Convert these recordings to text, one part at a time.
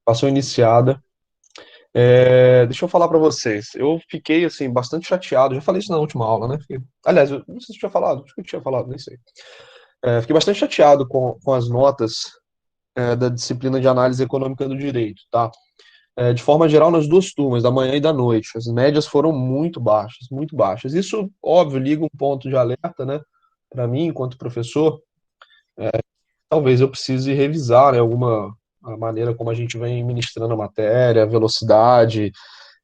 Passou iniciada. Deixa eu falar para vocês. Eu fiquei assim bastante chateado. Já falei isso na última aula, né? Aliás, eu não sei se eu tinha falado. Acho que eu tinha falado, nem sei. Fiquei bastante chateado com as notas da disciplina de análise econômica do direito, tá? De forma geral, nas duas turmas, da manhã e da noite, as médias foram muito baixas, muito baixas. Isso, óbvio, liga um ponto de alerta, né? Para mim, enquanto professor, talvez eu precise revisar, né, a maneira como a gente vem ministrando a matéria, velocidade,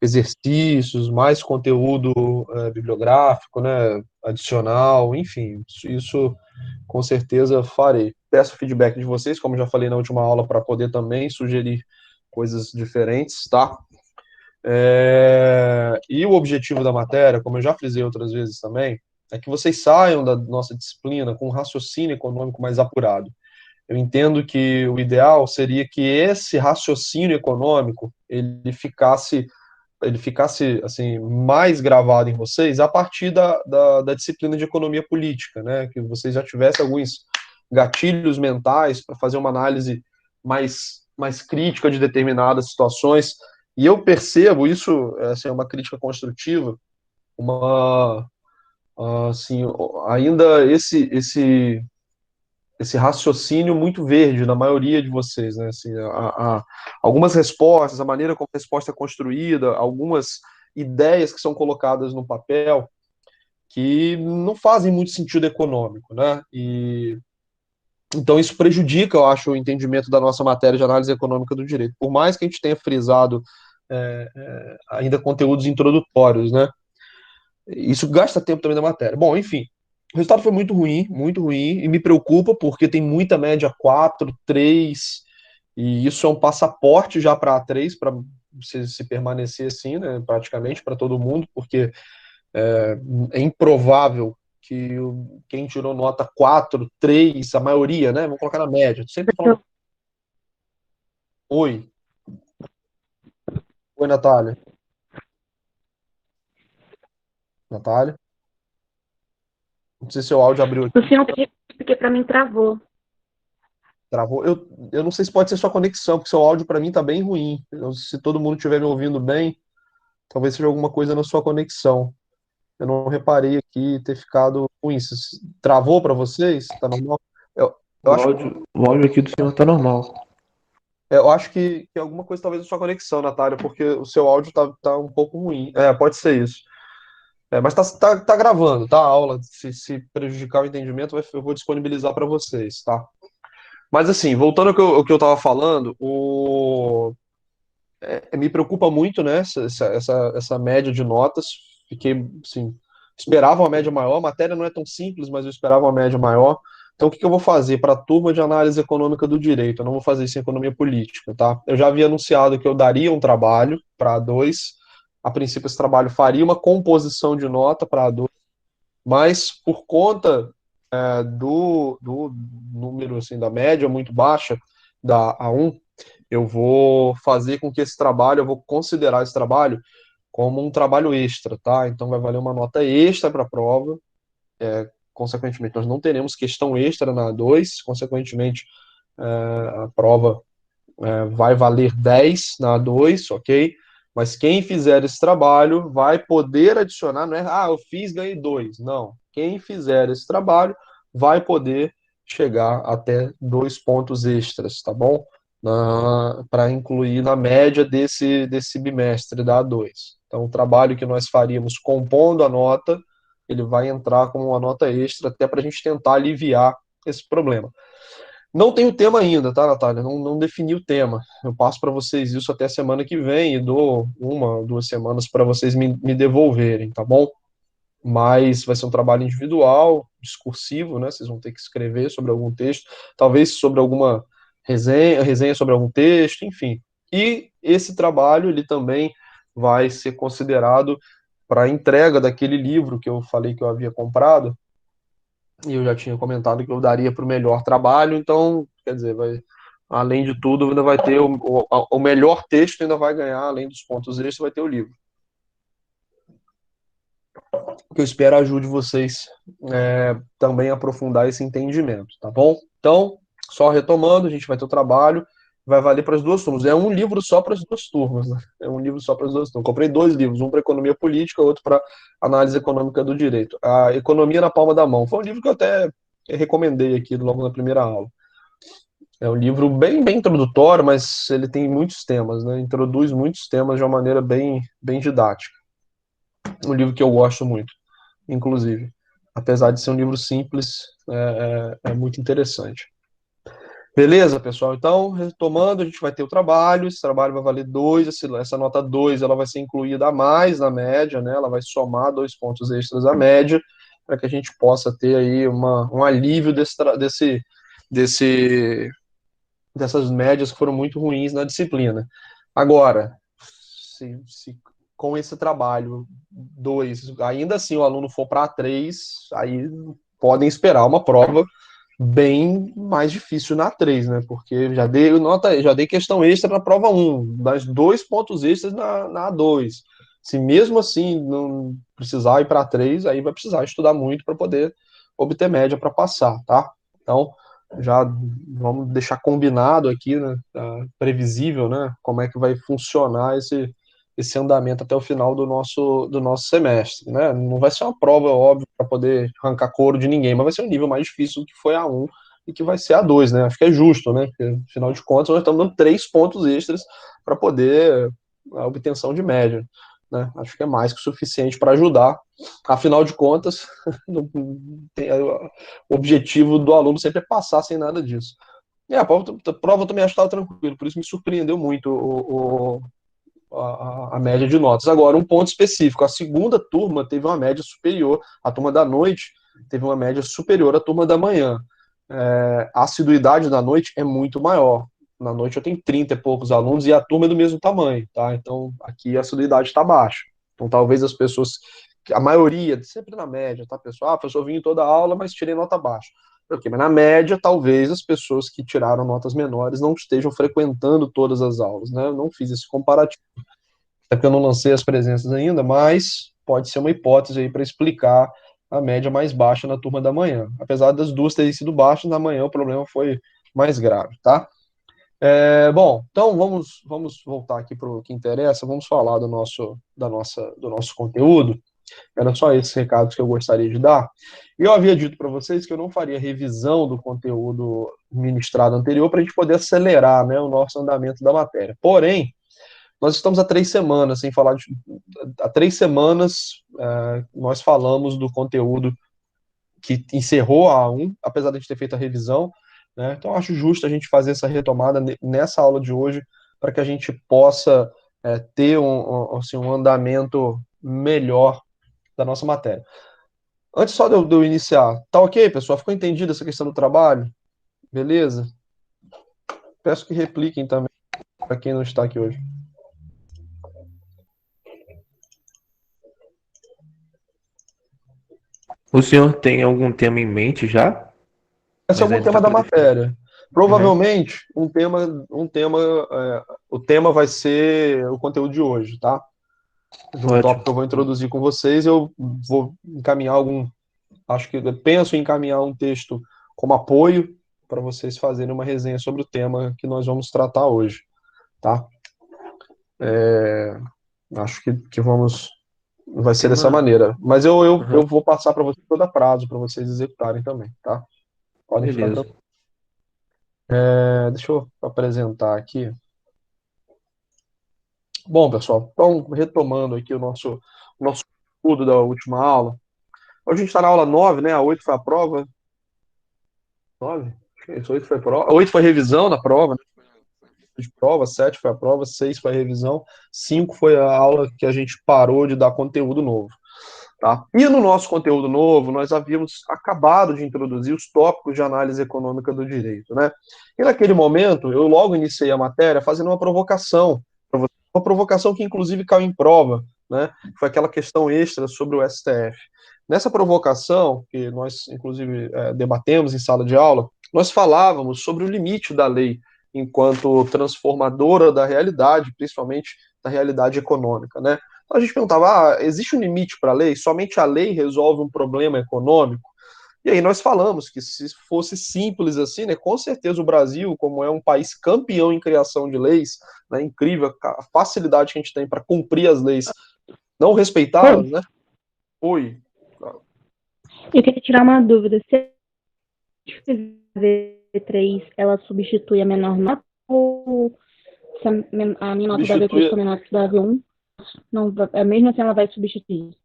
exercícios, mais conteúdo bibliográfico, né, adicional, enfim, isso com certeza farei. Peço feedback de vocês, como já falei na última aula, para poder também sugerir coisas diferentes, tá? E o objetivo da matéria, como eu já frisei outras vezes também, é que vocês saiam da nossa disciplina com um raciocínio econômico mais apurado. Eu entendo que o ideal seria que esse raciocínio econômico ele ficasse assim mais gravado em vocês a partir da disciplina de economia política, né? Que vocês já tivessem alguns gatilhos mentais para fazer uma análise mais crítica de determinadas situações. E eu percebo isso, assim, é uma crítica construtiva, uma assim, ainda esse raciocínio muito verde na maioria de vocês, né? Assim, algumas respostas, a maneira como a resposta é construída, algumas ideias que são colocadas no papel que não fazem muito sentido econômico, né? E então isso prejudica, eu acho, o entendimento da nossa matéria de análise econômica do direito. Por mais que a gente tenha frisado ainda conteúdos introdutórios, né? Isso gasta tempo também da matéria. Bom, enfim, o resultado foi muito ruim, e me preocupa porque tem muita média 4, 3, e isso é um passaporte já para A3, para se permanecer assim, né, praticamente para todo mundo, porque é improvável que quem tirou nota 4, 3, a maioria, né, vamos colocar na média, sempre falando, oi, oi, Natália, Natália, não sei se seu áudio abriu aqui, Luciano, porque para mim travou. travou. Eu não sei se pode ser sua conexão, porque seu áudio para mim tá bem ruim. Se todo mundo estiver me ouvindo bem, talvez seja alguma coisa na sua conexão. Eu não reparei aqui ter ficado ruim. Travou para vocês? Tá normal? Eu, eu acho, O áudio aqui do senhor tá normal. eu acho que alguma coisa talvez na sua conexão, Natália, porque o seu áudio tá um pouco ruim. Pode ser isso. Mas tá gravando, tá? A aula. Se prejudicar o entendimento, eu vou disponibilizar para vocês, tá? Mas assim, voltando ao que eu estava falando, me preocupa muito, né, essa média de notas. Fiquei, assim, esperava uma média maior. A matéria não é tão simples, mas eu esperava uma média maior. Então, o que que eu vou fazer para a turma de análise econômica do direito? Eu não vou fazer isso em economia política, tá? Eu já havia anunciado que eu daria um trabalho para A2. A princípio, esse trabalho faria uma composição de nota para A2, mas por conta do número, assim, da média muito baixa da A1, eu vou fazer com que esse trabalho, eu vou considerar esse trabalho como um trabalho extra, tá? Então vai valer uma nota extra para a prova. Consequentemente, nós não teremos questão extra na A2, consequentemente, a prova vai valer 10 na A2, ok? Mas quem fizer esse trabalho vai poder adicionar, não é, eu fiz, ganhei 2. Não. Quem fizer esse trabalho vai poder chegar até 2 pontos extras, tá bom? Para incluir na média desse bimestre da A2. Então, o trabalho que nós faríamos compondo a nota, ele vai entrar como uma nota extra, até para a gente tentar aliviar esse problema. Não tem o tema ainda, tá, Natália? Não defini o tema. Eu passo para vocês isso até a semana que vem e dou 1, 2 semanas para vocês me devolverem, tá bom? Mas vai ser um trabalho individual, discursivo, né? Vocês vão ter que escrever sobre algum texto, talvez sobre alguma resenha sobre algum texto, enfim. E esse trabalho, ele também vai ser considerado para a entrega daquele livro que eu falei que eu havia comprado, e eu já tinha comentado que eu daria para o melhor trabalho, então, quer dizer, além de tudo, ainda vai ter o melhor texto, ainda vai ganhar, além dos pontos extras, vai ter o livro. Que eu espero ajude vocês também a aprofundar esse entendimento, tá bom? Então, só retomando, a gente vai ter o trabalho, vai valer para as duas turmas. É um livro só para as duas turmas, né? É um livro só para as duas turmas. Comprei dois livros, um para economia política, outro para análise econômica do direito. A Economia na Palma da Mão. Foi um livro que eu até recomendei aqui logo na primeira aula. É um livro bem introdutório, mas ele tem muitos temas, né? Introduz muitos temas de uma maneira bem didática. Um livro que eu gosto muito, inclusive. Apesar de ser um livro simples, é muito interessante. Beleza, pessoal? Então, retomando, a gente vai ter o trabalho, esse trabalho vai valer 2, essa nota 2 ela vai ser incluída a mais na média, né? Ela vai somar 2 pontos extras à média, para que a gente possa ter aí um alívio desse, dessas médias que foram muito ruins na disciplina. Agora, se com esse trabalho 2, ainda assim o aluno for para 3, aí podem esperar uma prova bem mais difícil na 3, né? Porque já dei questão extra na prova 1, das 2 pontos extras na A2. Se mesmo assim não precisar ir para 3, aí vai precisar estudar muito para poder obter média para passar, tá? Então, já vamos deixar combinado aqui, né? Previsível, né? Como é que vai funcionar esse andamento até o final do nosso semestre, né? Não vai ser uma prova, óbvio, para poder arrancar couro de ninguém, mas vai ser um nível mais difícil do que foi a 1 e que vai ser a 2, né? Acho que é justo, né? Porque, afinal de contas, nós estamos dando 3 pontos extras para poder a obtenção de média, né? Acho que é mais que o suficiente para ajudar. Afinal de contas, o objetivo do aluno sempre é passar sem nada disso. E a prova eu também acho que estava tranquilo, por isso me surpreendeu muito a média de notas. Agora, um ponto específico: a segunda turma teve uma média superior, a turma da noite teve uma média superior à turma da manhã. A assiduidade da noite é muito maior. Na noite eu tenho 30 e poucos alunos e a turma é do mesmo tamanho, tá? Então aqui a assiduidade está baixa. Então talvez as pessoas, a maioria, sempre na média, tá, pessoal? Ah, professor, vim em toda a aula, mas tirei nota baixa. Ok, mas na média, talvez as pessoas que tiraram notas menores não estejam frequentando todas as aulas, né? Eu não fiz esse comparativo, até porque eu não lancei as presenças ainda, mas pode ser uma hipótese aí para explicar a média mais baixa na turma da manhã. Apesar das duas terem sido baixas, na manhã o problema foi mais grave, tá? Bom, então vamos voltar aqui para o que interessa, vamos falar do nosso conteúdo. Era só esses recados que eu gostaria de dar. E eu havia dito para vocês que eu não faria revisão do conteúdo ministrado anterior para a gente poder acelerar, né, o nosso andamento da matéria. Porém, nós estamos há 3 semanas sem falar de. Há 3 semanas nós falamos do conteúdo que encerrou a A1, apesar de a gente ter feito a revisão, né? Então acho justo a gente fazer essa retomada nessa aula de hoje para que a gente possa ter assim, um andamento melhor da nossa matéria. Antes só de eu iniciar, tá ok, pessoal? Ficou entendida essa questão do trabalho? Beleza? Peço que repliquem também para quem não está aqui hoje. O senhor tem algum tema em mente já? Esse é Mas algum ainda está tema da por definir. matéria. Uhum. Provavelmente, o tema vai ser o conteúdo de hoje, tá? De um tópico Ótimo. que eu vou introduzir com vocês, eu vou encaminhar acho que eu penso em encaminhar um texto como apoio para vocês fazerem uma resenha sobre o tema que nós vamos tratar hoje, tá? Acho que vai ser dessa Tema. maneira. Mas eu Uhum. vou passar para vocês toda prazo para vocês executarem também, tá? Podem ficar Beleza. tranquilos. Deixa eu apresentar aqui. Bom, pessoal, então, retomando aqui o nosso estudo da última aula. Hoje a gente está na aula 9, né? A 8 foi a prova. 9? Acho que é isso, 8 foi a prova. 8 foi revisão na prova, né? De prova, 7 foi a prova, 6 foi a revisão, 5 foi a aula que a gente parou de dar conteúdo novo. Tá? E no nosso conteúdo novo, nós havíamos acabado de introduzir os tópicos de análise econômica do direito, né? E naquele momento, eu logo iniciei a matéria fazendo uma provocação, uma provocação que inclusive caiu em prova, né? Foi aquela questão extra sobre o STF. Nessa provocação, que nós inclusive debatemos em sala de aula, nós falávamos sobre o limite da lei enquanto transformadora da realidade, principalmente da realidade econômica, né? Então a gente perguntava, existe um limite para a lei? Somente a lei resolve um problema econômico? E aí nós falamos que se fosse simples assim, né, com certeza o Brasil, como é um país campeão em criação de leis, né, incrível a facilidade que a gente tem para cumprir as leis, não respeitá-las, Oi, né? Oi. eu queria tirar uma dúvida. Se a gente fizer V3, ela substitui a menor nota ou se a minha nota da V3 Substitui, for menor que a da V1, não, mesmo assim ela vai substituir?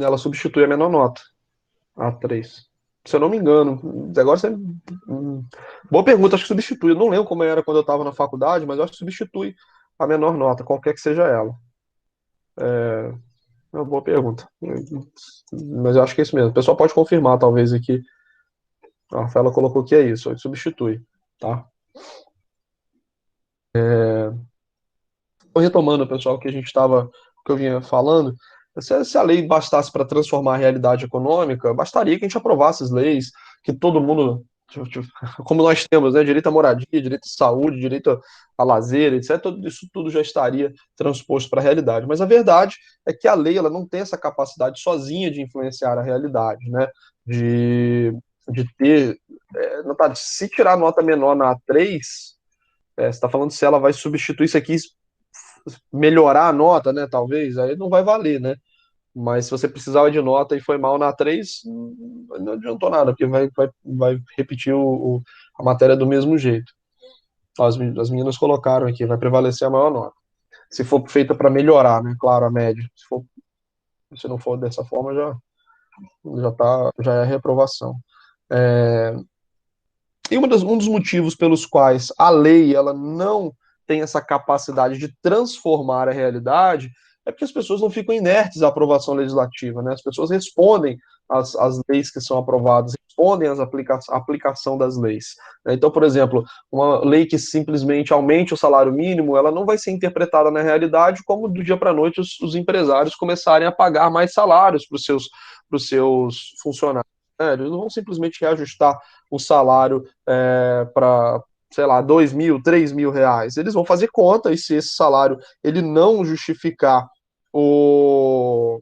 ela substitui a menor nota, a 3. Se eu não me engano, agora você. Boa pergunta, acho que substitui. Eu não lembro como era quando eu estava na faculdade, mas eu acho que substitui a menor nota, qualquer que seja ela. É uma boa pergunta. Mas eu acho que é isso mesmo. O pessoal pode confirmar, talvez, aqui. A Rafaela colocou que é isso, substitui. Tá? Retomando, pessoal, que a gente estava, que eu vinha falando, se a lei bastasse para transformar a realidade econômica, bastaria que a gente aprovasse as leis, que todo mundo, como nós temos, né, direito à moradia, direito à saúde, direito a lazer, etc., isso tudo já estaria transposto para a realidade. Mas a verdade é que a lei ela não tem essa capacidade sozinha de influenciar a realidade, né? De, de ter. Se tirar nota menor na A3, você está falando se ela vai substituir isso aqui, melhorar a nota, né? Talvez, aí não vai valer, né? Mas se você precisava de nota e foi mal na 3, não adiantou nada, porque vai repetir a matéria do mesmo jeito. As meninas colocaram aqui, vai prevalecer a maior nota. Se for feita para melhorar, né? Claro, a média. Se não for dessa forma, já é reprovação. É, e um dos motivos pelos quais a lei ela não tem essa capacidade de transformar a realidade é porque as pessoas não ficam inertes à aprovação legislativa, né? As pessoas respondem às leis que são aprovadas, respondem à aplicação das leis. Então, por exemplo, uma lei que simplesmente aumente o salário mínimo, ela não vai ser interpretada na realidade como do dia para a noite os empresários começarem a pagar mais salários para os seus funcionários. Né? Eles não vão simplesmente reajustar o salário para, sei lá, 2.000, 3.000 reais. Eles vão fazer conta e se esse salário ele não justificar o,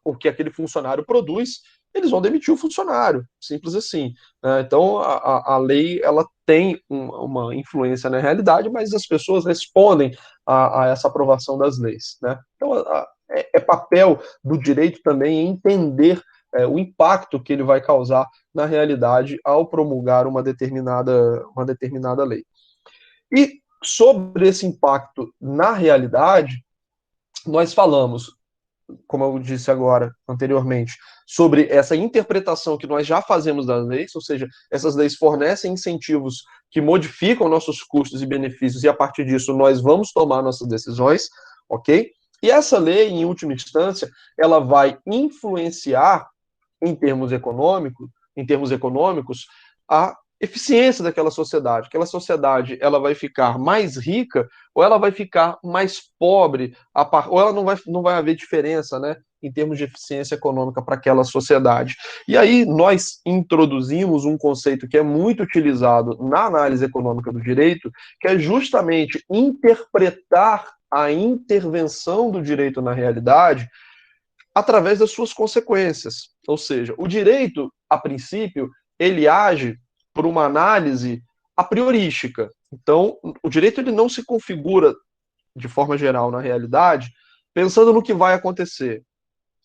o que aquele funcionário produz, eles vão demitir o funcionário, simples assim. Então, a lei ela tem uma influência na realidade, mas as pessoas respondem a essa aprovação das leis. Né? Então, é papel do direito também entender o impacto que ele vai causar na realidade ao promulgar uma determinada lei. E sobre esse impacto na realidade, nós falamos, como eu disse agora, anteriormente, sobre essa interpretação que nós já fazemos das leis, ou seja, essas leis fornecem incentivos que modificam nossos custos e benefícios, e a partir disso nós vamos tomar nossas decisões, ok? E essa lei, em última instância, ela vai influenciar em termos econômicos, a eficiência daquela sociedade. Aquela sociedade, ela vai ficar mais rica ou ela vai ficar mais pobre, ou ela não vai haver diferença, né, em termos de eficiência econômica para aquela sociedade. E aí nós introduzimos um conceito que é muito utilizado na análise econômica do direito, que é justamente interpretar a intervenção do direito na realidade através das suas consequências. Ou seja, o direito, a princípio, ele age por uma análise a priorística. Então, o direito ele não se configura de forma geral na realidade pensando no que vai acontecer.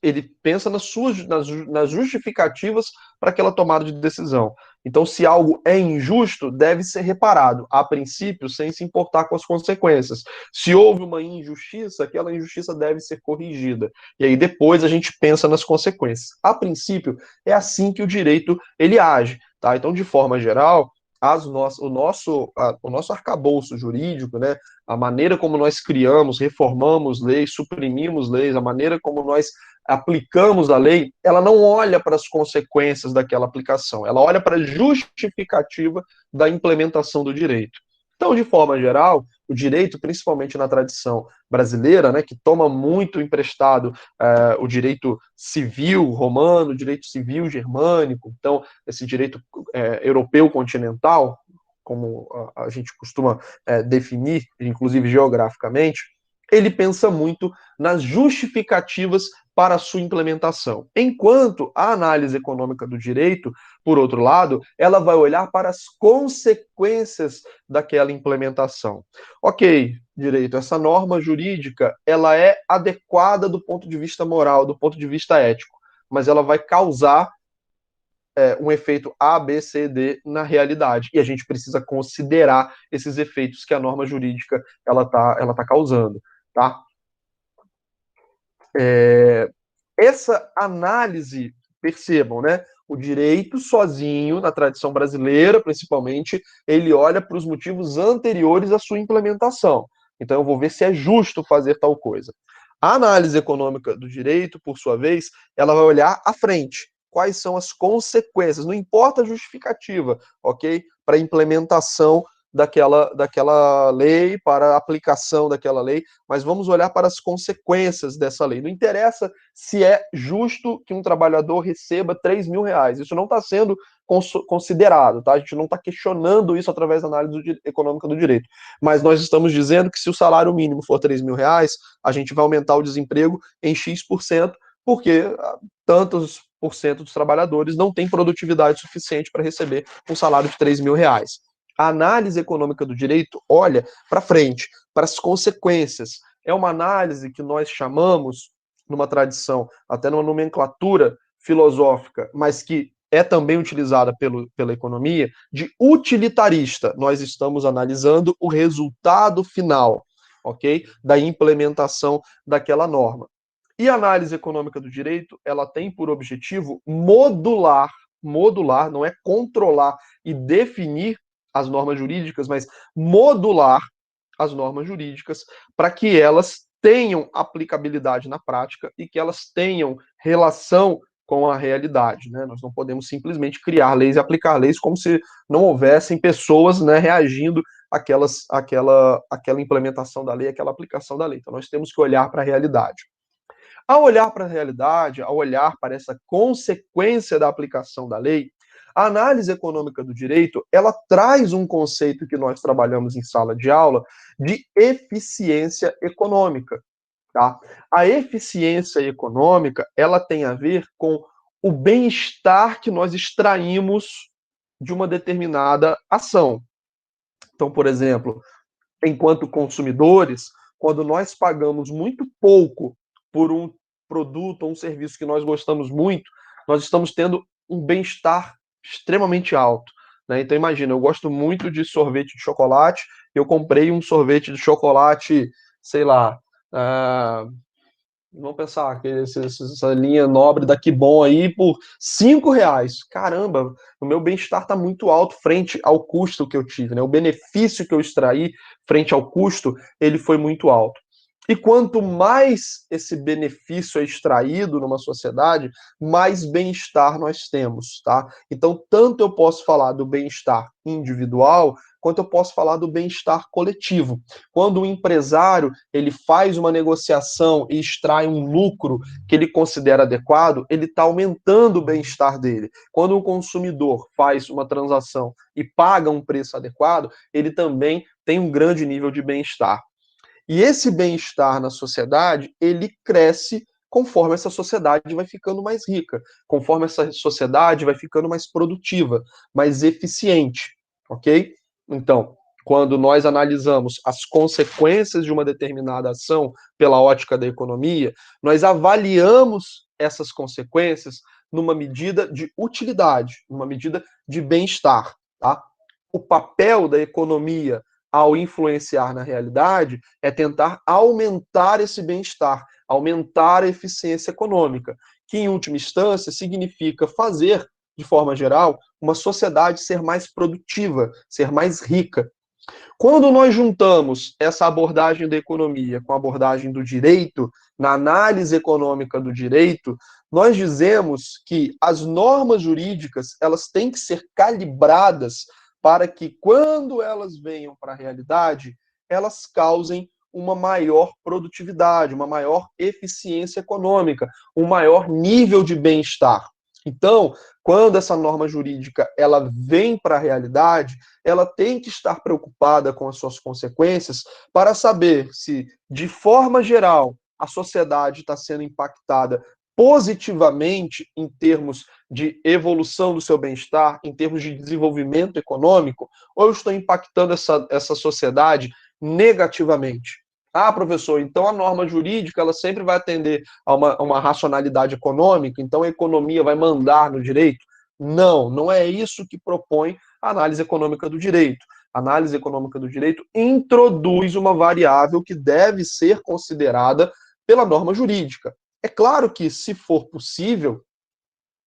Ele pensa nas justificativas para aquela tomada de decisão. Então, se algo é injusto, deve ser reparado, a princípio, sem se importar com as consequências. Se houve uma injustiça, aquela injustiça deve ser corrigida. E aí depois a gente pensa nas consequências. A princípio, é assim que o direito ele age. Tá? Então, de forma geral, o nosso arcabouço jurídico, né, a maneira como nós criamos, reformamos leis, suprimimos leis, a maneira como nós aplicamos a lei, ela não olha para as consequências daquela aplicação, ela olha para a justificativa da implementação do direito. Então, de forma geral, o direito, principalmente na tradição brasileira, né, que toma muito emprestado o direito civil romano, o direito civil germânico, então, esse direito europeu continental, como a gente costuma definir, inclusive geograficamente, ele pensa muito nas justificativas para a sua implementação. Enquanto a análise econômica do direito, por outro lado, ela vai olhar para as consequências daquela implementação. Ok, direito, essa norma jurídica, ela é adequada do ponto de vista moral, do ponto de vista ético, mas ela vai causar um efeito A, B, C, D na realidade. E a gente precisa considerar esses efeitos que a norma jurídica ela tá causando, tá? Essa análise, percebam, né? O direito sozinho, na tradição brasileira, principalmente, ele olha para os motivos anteriores à sua implementação. Então, eu vou ver se é justo fazer tal coisa. A análise econômica do direito, por sua vez, ela vai olhar à frente. Quais são as consequências? Não importa a justificativa, ok? Para a implementação daquela lei, para a aplicação daquela lei, mas vamos olhar para as consequências dessa lei. Não interessa se é justo que um trabalhador receba 3 mil reais. Isso não está sendo considerado, tá? A gente não está questionando isso através da análise econômica do direito. Mas nós estamos dizendo que se o salário mínimo for 3 mil reais, a gente vai aumentar o desemprego em X%, porque tantos por cento dos trabalhadores não têm produtividade suficiente para receber um salário de 3 mil reais. A análise econômica do direito olha para frente, para as consequências. É uma análise que nós chamamos, numa tradição, até numa nomenclatura filosófica, mas que é também utilizada pela economia, de utilitarista. Nós estamos analisando o resultado final, ok? Da implementação daquela norma. E a análise econômica do direito, ela tem por objetivo modular, não é controlar e definir as normas jurídicas, mas modular as normas jurídicas para que elas tenham aplicabilidade na prática e que elas tenham relação com a realidade, né? Nós não podemos simplesmente criar leis e aplicar leis como se não houvessem pessoas, né, reagindo àquela implementação da lei, àquela aplicação da lei. Então nós temos que olhar para a realidade. Ao olhar para a realidade, ao olhar para essa consequência da aplicação da lei, a análise econômica do direito, ela traz um conceito que nós trabalhamos em sala de aula de eficiência econômica, tá? A eficiência econômica, ela tem a ver com o bem-estar que nós extraímos de uma determinada ação. Então, por exemplo, enquanto consumidores, quando nós pagamos muito pouco por um produto ou um serviço que nós gostamos muito, nós estamos tendo um bem-estar extremamente alto, né? Então imagina, eu gosto muito de sorvete de chocolate, eu comprei um sorvete de chocolate, sei lá, vamos pensar que essa linha nobre da Que Bom aí por R$ 5. Caramba, o meu bem-estar está muito alto frente ao custo que eu tive, né? O benefício que eu extraí frente ao custo, ele foi muito alto. E quanto mais esse benefício é extraído numa sociedade, mais bem-estar nós temos, tá? Então, tanto eu posso falar do bem-estar individual, quanto eu posso falar do bem-estar coletivo. Quando o empresário ele faz uma negociação e extrai um lucro que ele considera adequado, ele está aumentando o bem-estar dele. Quando o consumidor faz uma transação e paga um preço adequado, ele também tem um grande nível de bem-estar. E esse bem-estar na sociedade, ele cresce conforme essa sociedade vai ficando mais rica, conforme essa sociedade vai ficando mais produtiva, mais eficiente, ok? Então, quando nós analisamos as consequências de uma determinada ação pela ótica da economia, nós avaliamos essas consequências numa medida de utilidade, numa medida de bem-estar, tá? O papel da economia ao influenciar na realidade é tentar aumentar esse bem-estar, aumentar a eficiência econômica, que em última instância significa fazer, de forma geral, uma sociedade ser mais produtiva, ser mais rica. Quando nós juntamos essa abordagem da economia com a abordagem do direito, na análise econômica do direito, nós dizemos que as normas jurídicas, elas têm que ser calibradas para que, quando elas venham para a realidade, elas causem uma maior produtividade, uma maior eficiência econômica, um maior nível de bem-estar. Então, quando essa norma jurídica ela vem para a realidade, ela tem que estar preocupada com as suas consequências para saber se, de forma geral, a sociedade está sendo impactada positivamente em termos de evolução do seu bem-estar, em termos de desenvolvimento econômico, ou eu estou impactando essa sociedade negativamente? Ah, professor, então a norma jurídica ela sempre vai atender a uma racionalidade econômica, então a economia vai mandar no direito? Não, não é isso que propõe a análise econômica do direito. A análise econômica do direito introduz uma variável que deve ser considerada pela norma jurídica. É claro que, se for possível,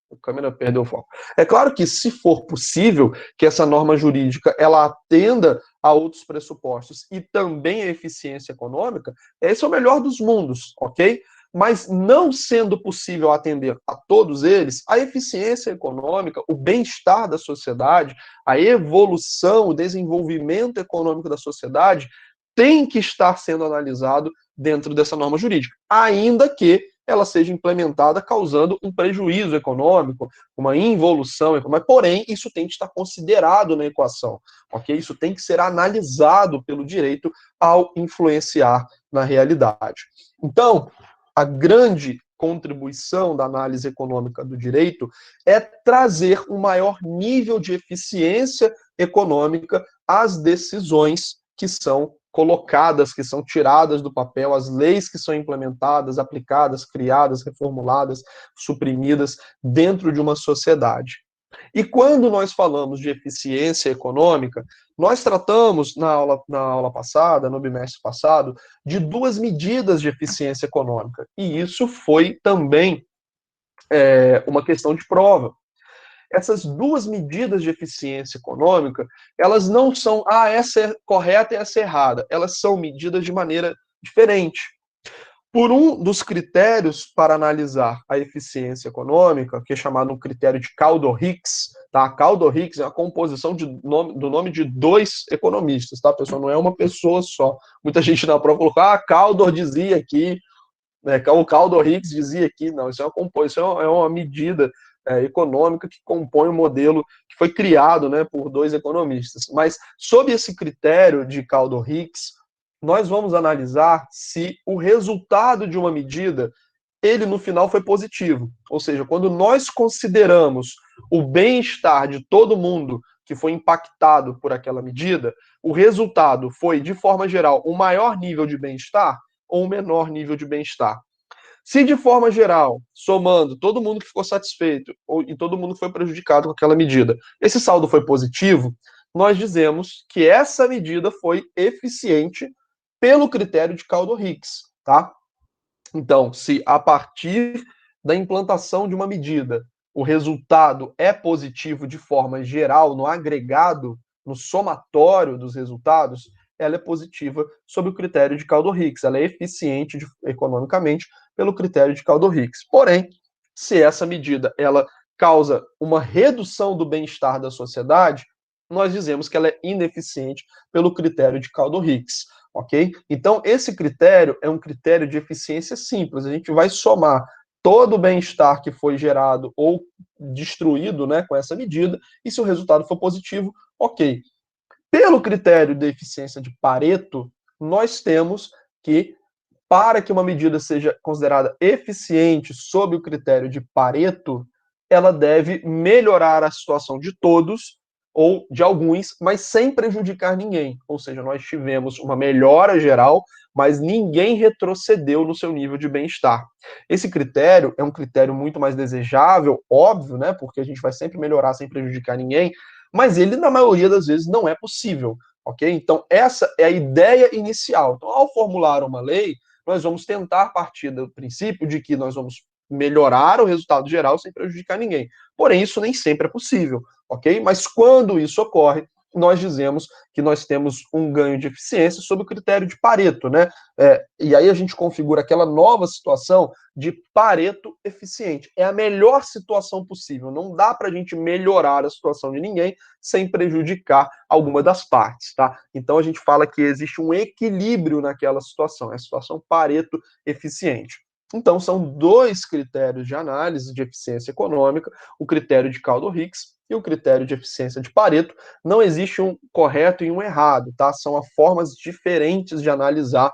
a câmera perdeu o foco. É claro que, se for possível, que essa norma jurídica ela atenda a outros pressupostos e também a eficiência econômica, esse é o melhor dos mundos, ok? Mas não sendo possível atender a todos eles, a eficiência econômica, o bem-estar da sociedade, a evolução, o desenvolvimento econômico da sociedade tem que estar sendo analisado dentro dessa norma jurídica, ainda que ela seja implementada causando um prejuízo econômico, uma involução econômica, porém, isso tem que estar considerado na equação, ok? Isso tem que ser analisado pelo direito ao influenciar na realidade. Então, a grande contribuição da análise econômica do direito é trazer um maior nível de eficiência econômica às decisões que são colocadas, que são tiradas do papel, as leis que são implementadas, aplicadas, criadas, reformuladas, suprimidas dentro de uma sociedade. E quando nós falamos de eficiência econômica, nós tratamos na aula passada, no bimestre passado, de duas medidas de eficiência econômica. E isso foi também uma questão de prova. Essas duas medidas de eficiência econômica, elas não são, essa é correta e essa é errada. Elas são medidas de maneira diferente. Por um dos critérios para analisar a eficiência econômica, que é chamado um critério de Kaldor-Hicks, tá? Kaldor-Hicks é a composição do nome de dois economistas, tá, pessoal? Não é uma pessoa só. Muita gente na prova colocou, Kaldor dizia aqui, o Kaldor-Hicks dizia aqui. Não, isso é uma composição, é uma medida econômica que compõe o modelo que foi criado, né, por dois economistas. Mas, sob esse critério de Kaldor-Hicks, nós vamos analisar se o resultado de uma medida, ele no final foi positivo. Ou seja, quando nós consideramos o bem-estar de todo mundo que foi impactado por aquela medida, o resultado foi, de forma geral, um maior nível de bem-estar ou um menor nível de bem-estar. Se, de forma geral, somando todo mundo que ficou satisfeito e todo mundo que foi prejudicado com aquela medida, esse saldo foi positivo, nós dizemos que essa medida foi eficiente pelo critério de Kaldor-Hicks, tá? Então, se a partir da implantação de uma medida o resultado é positivo de forma geral, no agregado, no somatório dos resultados, ela é positiva sob o critério de Kaldor-Hicks, ela é eficiente economicamente pelo critério de Kaldor-Hicks. Porém, se essa medida ela causa uma redução do bem-estar da sociedade, nós dizemos que ela é ineficiente pelo critério de Kaldor-Hicks, ok? Então, esse critério é um critério de eficiência simples. A gente vai somar todo o bem-estar que foi gerado ou destruído, né, com essa medida, e se o resultado for positivo, ok. Pelo critério de eficiência de Pareto, nós temos que, para que uma medida seja considerada eficiente sob o critério de Pareto, ela deve melhorar a situação de todos ou de alguns, mas sem prejudicar ninguém. Ou seja, nós tivemos uma melhora geral, mas ninguém retrocedeu no seu nível de bem-estar. Esse critério é um critério muito mais desejável, óbvio, né? Porque a gente vai sempre melhorar sem prejudicar ninguém, mas ele, na maioria das vezes, não é possível, ok? Então, essa é a ideia inicial. Então, ao formular uma lei, nós vamos tentar partir do princípio de que nós vamos melhorar o resultado geral sem prejudicar ninguém. Porém, isso nem sempre é possível, ok? Mas quando isso ocorre, nós dizemos que nós temos um ganho de eficiência sob o critério de Pareto, né? E aí a gente configura aquela nova situação de Pareto eficiente. É a melhor situação possível. Não dá para a gente melhorar a situação de ninguém sem prejudicar alguma das partes, tá? Então a gente fala que existe um equilíbrio naquela situação. É a situação Pareto eficiente. Então, são dois critérios de análise de eficiência econômica, o critério de Kaldor-Hicks e o critério de eficiência de Pareto. Não existe um correto e um errado, tá? São formas diferentes de analisar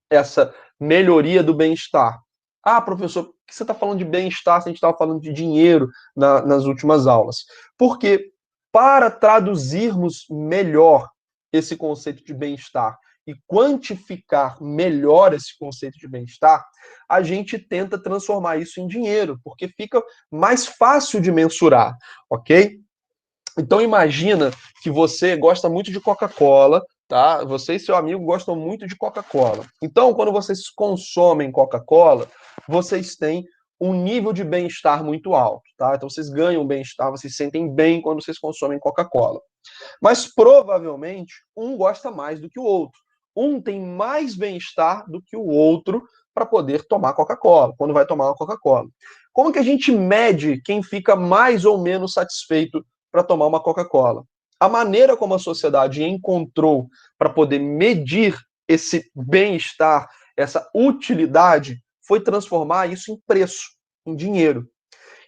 essa melhoria do bem-estar? Ah, professor, por que você está falando de bem-estar se a gente estava falando de dinheiro nas últimas aulas? Porque para traduzirmos melhor esse conceito de bem-estar e quantificar melhor esse conceito de bem-estar, a gente tenta transformar isso em dinheiro, porque fica mais fácil de mensurar, ok? Então imagina que você gosta muito de Coca-Cola, tá? Você e seu amigo gostam muito de Coca-Cola. Então, quando vocês consomem Coca-Cola, vocês têm um nível de bem-estar muito alto, tá? Então vocês ganham bem-estar, vocês se sentem bem quando vocês consomem Coca-Cola. Mas provavelmente um gosta mais do que o outro. Um tem mais bem-estar do que o outro para poder tomar Coca-Cola, quando vai tomar uma Coca-Cola. Como que a gente mede quem fica mais ou menos satisfeito para tomar uma Coca-Cola? A maneira como a sociedade encontrou para poder medir esse bem-estar, essa utilidade, foi transformar isso em preço, em dinheiro.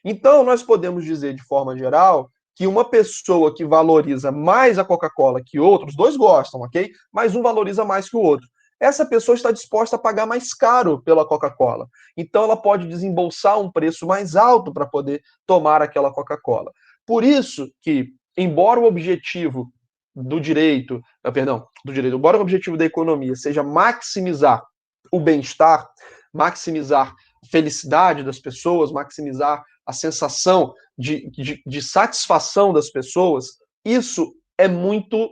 Então, nós podemos dizer, de forma geral, que uma pessoa que valoriza mais a Coca-Cola que outros, dois gostam, ok? Mas um valoriza mais que o outro. Essa pessoa está disposta a pagar mais caro pela Coca-Cola. Então, ela pode desembolsar um preço mais alto para poder tomar aquela Coca-Cola. Por isso que, embora o objetivo do direito, embora o objetivo da economia seja maximizar o bem-estar, maximizar a felicidade das pessoas, maximizar a sensação de satisfação das pessoas, isso é muito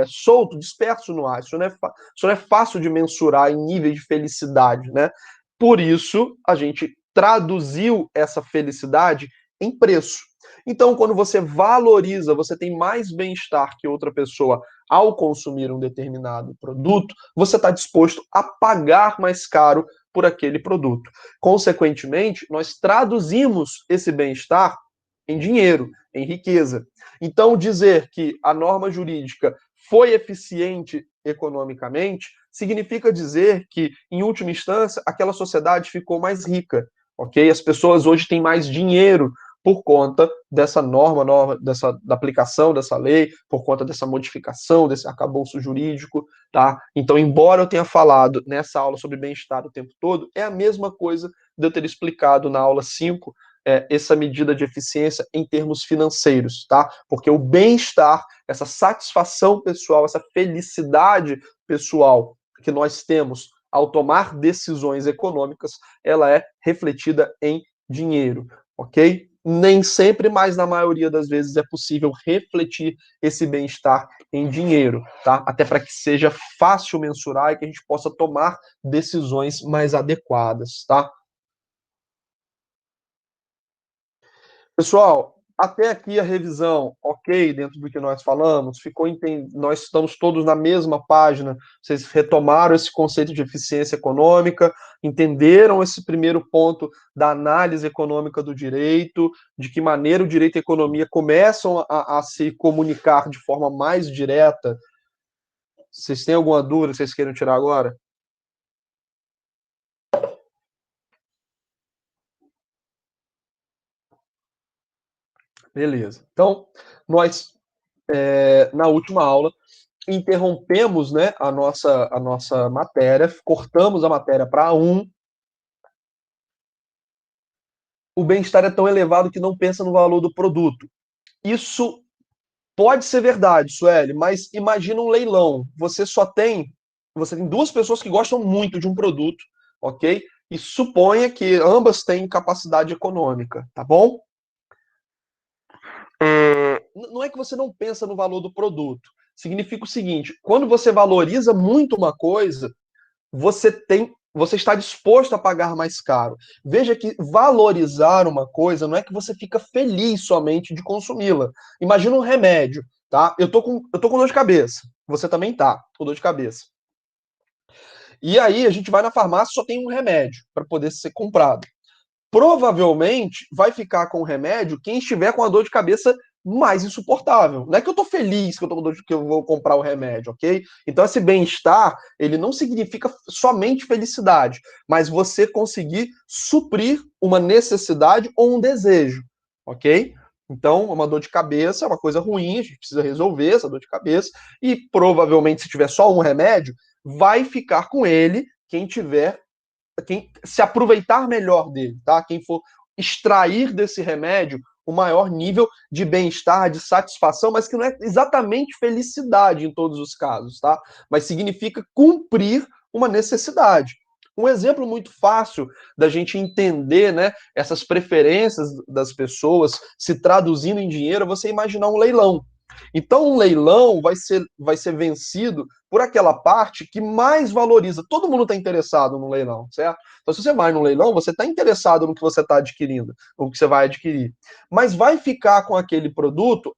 solto, disperso no ar. Isso não é fácil de mensurar em nível de felicidade, né? Por isso, a gente traduziu essa felicidade em preço. Então, quando você valoriza, você tem mais bem-estar que outra pessoa ao consumir um determinado produto, você está disposto a pagar mais caro por aquele produto. Consequentemente, nós traduzimos esse bem-estar em dinheiro, em riqueza. Então, dizer que a norma jurídica foi eficiente economicamente significa dizer que, em última instância, aquela sociedade ficou mais rica, ok? As pessoas hoje têm mais dinheiro por conta dessa norma, da aplicação dessa lei, por conta dessa modificação, desse arcabouço jurídico, tá? Então, embora eu tenha falado nessa aula sobre bem-estar o tempo todo, é a mesma coisa de eu ter explicado na aula 5 essa medida de eficiência em termos financeiros, tá? Porque o bem-estar, essa satisfação pessoal, essa felicidade pessoal que nós temos ao tomar decisões econômicas, ela é refletida em dinheiro, ok? Nem sempre, mas na maioria das vezes é possível refletir esse bem-estar em dinheiro, tá? Até para que seja fácil mensurar e que a gente possa tomar decisões mais adequadas, tá? Pessoal, até aqui a revisão, ok, dentro do que nós falamos, nós estamos todos na mesma página, vocês retomaram esse conceito de eficiência econômica, entenderam esse primeiro ponto da análise econômica do direito, de que maneira o direito e a economia começam a se comunicar de forma mais direta. Vocês têm alguma dúvida que vocês queiram tirar agora? Beleza. Então, nós, na última aula, interrompemos, né, a nossa matéria, cortamos a matéria para um. O bem-estar é tão elevado que não pensa no valor do produto. Isso pode ser verdade, Sueli, mas imagina um leilão. Você tem duas pessoas que gostam muito de um produto, ok? E suponha que ambas têm capacidade econômica, tá bom? Não é que você não pensa no valor do produto. Significa o seguinte: quando você valoriza muito uma coisa, você está disposto a pagar mais caro. Veja que valorizar uma coisa não é que você fica feliz somente de consumi-la. Imagina um remédio, tá? Eu tô com dor de cabeça. Você também tá com dor de cabeça. E aí a gente vai na farmácia, só tem um remédio para poder ser comprado. Provavelmente vai ficar com o remédio quem estiver com a dor de cabeça mais insuportável. Não é que eu tô feliz que eu tô com dor de que eu vou comprar o remédio, ok? Então esse bem-estar, ele não significa somente felicidade, mas você conseguir suprir uma necessidade ou um desejo, ok? Então, uma dor de cabeça é uma coisa ruim, a gente precisa resolver essa dor de cabeça, e provavelmente, se tiver só um remédio, vai ficar com ele quem se aproveitar melhor dele, tá? Quem for extrair desse remédio o maior nível de bem-estar, de satisfação, mas que não é exatamente felicidade em todos os casos, tá? Mas significa cumprir uma necessidade. Um exemplo muito fácil da gente entender, né, essas preferências das pessoas se traduzindo em dinheiro é você imaginar um leilão. Então, um leilão vai ser vencido por aquela parte que mais valoriza. Todo mundo está interessado no leilão, certo? Então, se você vai no leilão, você está interessado no que você está adquirindo, no que você vai adquirir. Mas vai ficar com aquele produto,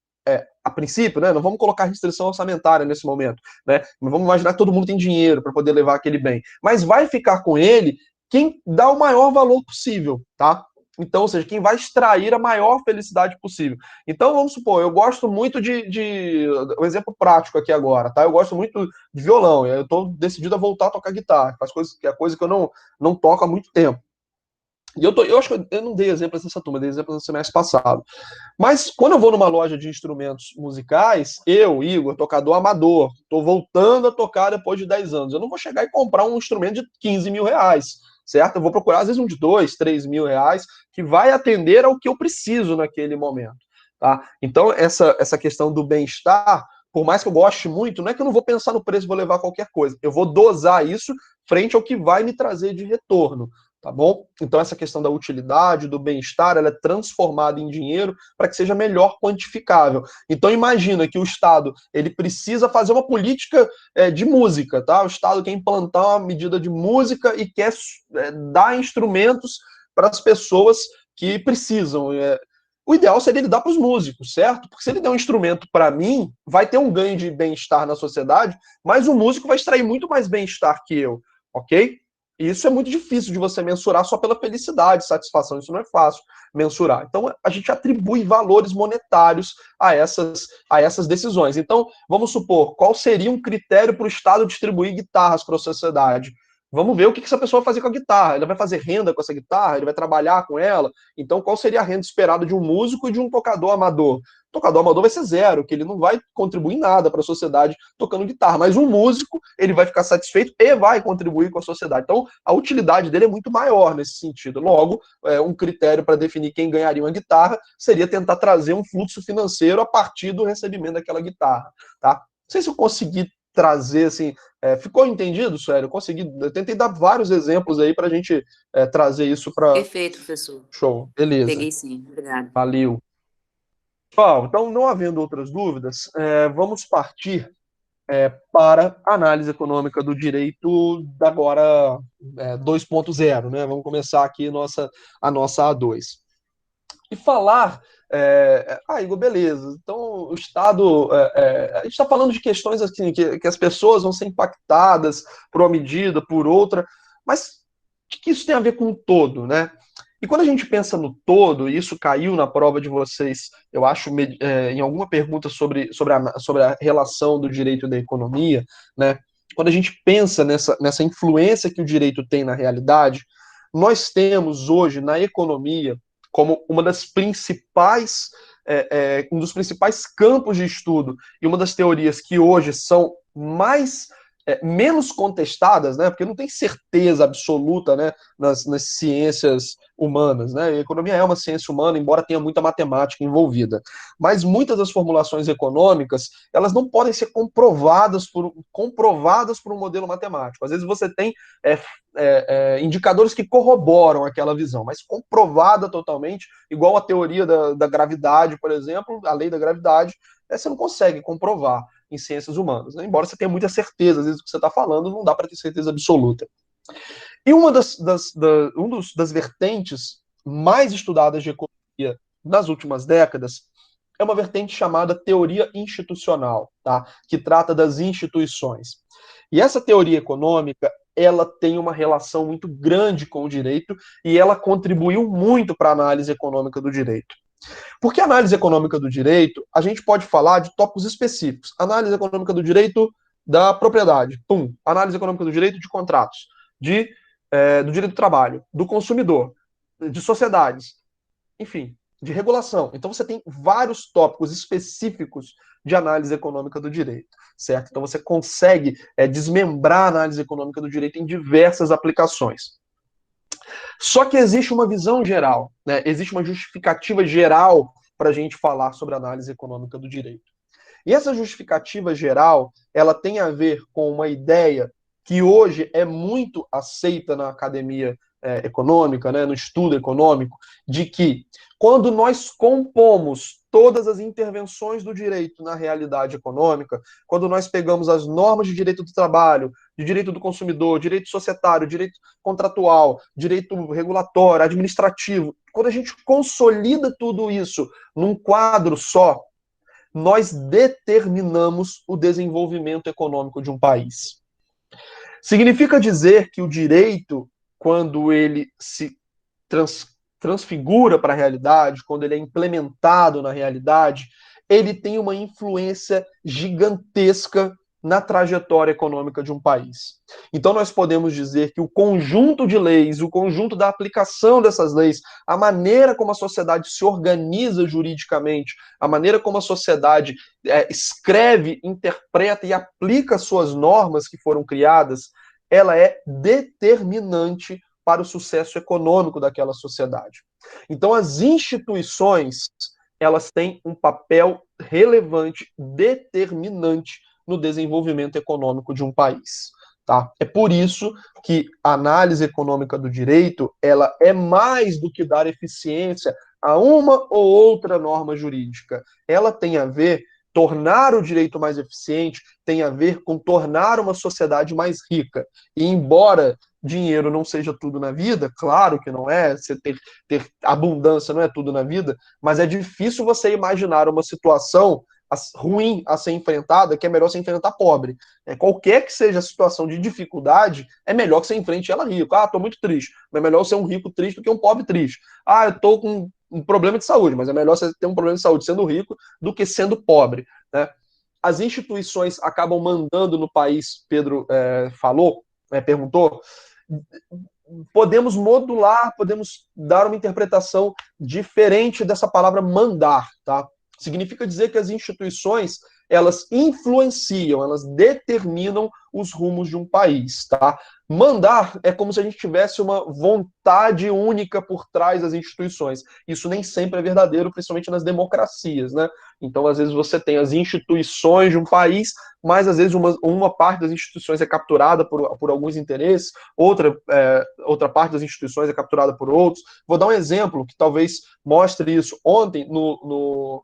a princípio, né? Não vamos colocar restrição orçamentária nesse momento, né? Não vamos imaginar que todo mundo tem dinheiro para poder levar aquele bem. Mas vai ficar com ele quem dá o maior valor possível, tá? Então, ou seja, quem vai extrair a maior felicidade possível. Então, vamos supor, eu gosto muito um exemplo prático aqui agora, tá? Eu gosto muito de violão, eu estou decidido a voltar a tocar guitarra, que é coisa que eu não toco há muito tempo. E eu acho que eu não dei exemplos nessa turma, dei exemplos no semestre passado. Mas quando eu vou numa loja de instrumentos musicais, eu, Igor, tocador amador, estou voltando a tocar depois de 10 anos. Eu não vou chegar e comprar um instrumento de 15 mil reais, certo? Eu vou procurar, às vezes, um de 2, 3 mil reais, que vai atender ao que eu preciso naquele momento, tá? Então, essa questão do bem-estar, por mais que eu goste muito, não é que eu não vou pensar no preço e vou levar qualquer coisa. Eu vou dosar isso frente ao que vai me trazer de retorno. Tá bom? Então, essa questão da utilidade, do bem-estar, ela é transformada em dinheiro para que seja melhor quantificável. Então, imagina que o Estado ele precisa fazer uma política de música, tá? O Estado quer implantar uma medida de música e quer dar instrumentos para as pessoas que precisam. O ideal seria ele dar para os músicos, certo? Porque se ele der um instrumento para mim, vai ter um ganho de bem-estar na sociedade, mas o músico vai extrair muito mais bem-estar que eu, ok? E isso é muito difícil de você mensurar só pela felicidade, satisfação. Isso não é fácil mensurar. Então, a gente atribui valores monetários a essas decisões. Então, vamos supor, qual seria um critério para o Estado distribuir guitarras para a sociedade? Vamos ver o que essa pessoa vai fazer com a guitarra. Ele vai fazer renda com essa guitarra? Ele vai trabalhar com ela? Então, qual seria a renda esperada de um músico e de um tocador amador? O tocador amador vai ser zero, que ele não vai contribuir em nada para a sociedade tocando guitarra. Mas um músico, ele vai ficar satisfeito e vai contribuir com a sociedade. Então, a utilidade dele é muito maior nesse sentido. Logo, um critério para definir quem ganharia uma guitarra seria tentar trazer um fluxo financeiro a partir do recebimento daquela guitarra, tá? Não sei se eu consegui trazer, assim, ficou entendido, Suélio? Eu tentei dar vários exemplos aí para a gente trazer isso para... Perfeito, professor. Show, beleza. Peguei sim, obrigado. Valeu. Pessoal, então, não havendo outras dúvidas, vamos partir para a análise econômica do direito da agora 2.0, né? Vamos começar aqui a nossa A2. E falar... Igor, beleza. Então, o Estado... a gente está falando de questões assim, que as pessoas vão ser impactadas por uma medida, por outra, mas o que isso tem a ver com o todo, né? E quando a gente pensa no todo, e isso caiu na prova de vocês, eu acho, em alguma pergunta sobre a relação do direito e da economia, né? Quando a gente pensa nessa influência que o direito tem na realidade, nós temos hoje na economia como uma das principais, um dos principais campos de estudo e uma das teorias que hoje são menos contestadas, né? Porque não tem certeza absoluta, né, nas ciências humanas, né? A economia é uma ciência humana, embora tenha muita matemática envolvida. Mas muitas das formulações econômicas, elas não podem ser comprovadas por um modelo matemático. Às vezes você tem indicadores que corroboram aquela visão, mas comprovada totalmente, igual a teoria da gravidade, por exemplo, a lei da gravidade, você não consegue comprovar em ciências humanas, né? Embora você tenha muita certeza, às vezes, do que você está falando, não dá para ter certeza absoluta. E uma das vertentes mais estudadas de economia nas últimas décadas é uma vertente chamada teoria institucional, tá? Que trata das instituições. E essa teoria econômica, ela tem uma relação muito grande com o direito e ela contribuiu muito para a análise econômica do direito. Porque a análise econômica do direito, a gente pode falar de tópicos específicos. Análise econômica do direito da propriedade, pum. Análise econômica do direito de contratos, do direito do trabalho, do consumidor, de sociedades. Enfim, de regulação. Então você tem vários tópicos específicos de análise econômica do direito, certo? Então você consegue desmembrar a análise econômica do direito em diversas aplicações. Só que existe uma visão geral, né? Existe uma justificativa geral para a gente falar sobre a análise econômica do direito. E essa justificativa geral, ela tem a ver com uma ideia que hoje é muito aceita na academia econômica, né, no estudo econômico, de que quando nós compomos todas as intervenções do direito na realidade econômica, quando nós pegamos as normas de direito do trabalho, de direito do consumidor, direito societário, direito contratual, direito regulatório, administrativo, quando a gente consolida tudo isso num quadro só, nós determinamos o desenvolvimento econômico de um país. Significa dizer que o direito, quando ele se transfigura para a realidade, quando ele é implementado na realidade, ele tem uma influência gigantesca na trajetória econômica de um país. Então nós podemos dizer que o conjunto de leis, o conjunto da aplicação dessas leis, a maneira como a sociedade se organiza juridicamente, a maneira como a sociedade escreve, interpreta e aplica suas normas que foram criadas, ela é determinante para o sucesso econômico daquela sociedade. Então as instituições, elas têm um papel relevante, determinante no desenvolvimento econômico de um país. Tá? É por isso que a análise econômica do direito, ela é mais do que dar eficiência a uma ou outra norma jurídica. Ela tem a ver, tornar o direito mais eficiente, tem a ver com tornar uma sociedade mais rica. E embora dinheiro não seja tudo na vida, claro que não é, você ter abundância não é tudo na vida, mas é difícil você imaginar uma situação ruim a ser enfrentada, que é melhor você enfrentar pobre. Qualquer que seja a situação de dificuldade, é melhor que você enfrente ela rico. Ah, estou muito triste, mas é melhor ser um rico triste do que um pobre triste. Ah, eu estou com um problema de saúde, mas é melhor você ter um problema de saúde sendo rico do que sendo pobre, né? As instituições acabam mandando no país, Pedro perguntou, podemos modular, podemos dar uma interpretação diferente dessa palavra mandar, tá? Significa dizer que as instituições, elas influenciam, elas determinam os rumos de um país, tá? Mandar é como se a gente tivesse uma vontade única por trás das instituições. Isso nem sempre é verdadeiro, principalmente nas democracias, né? Então, às vezes, você tem as instituições de um país, mas, às vezes, uma parte das instituições é capturada por alguns interesses, outra parte das instituições é capturada por outros. Vou dar um exemplo que talvez mostre isso. Ontem,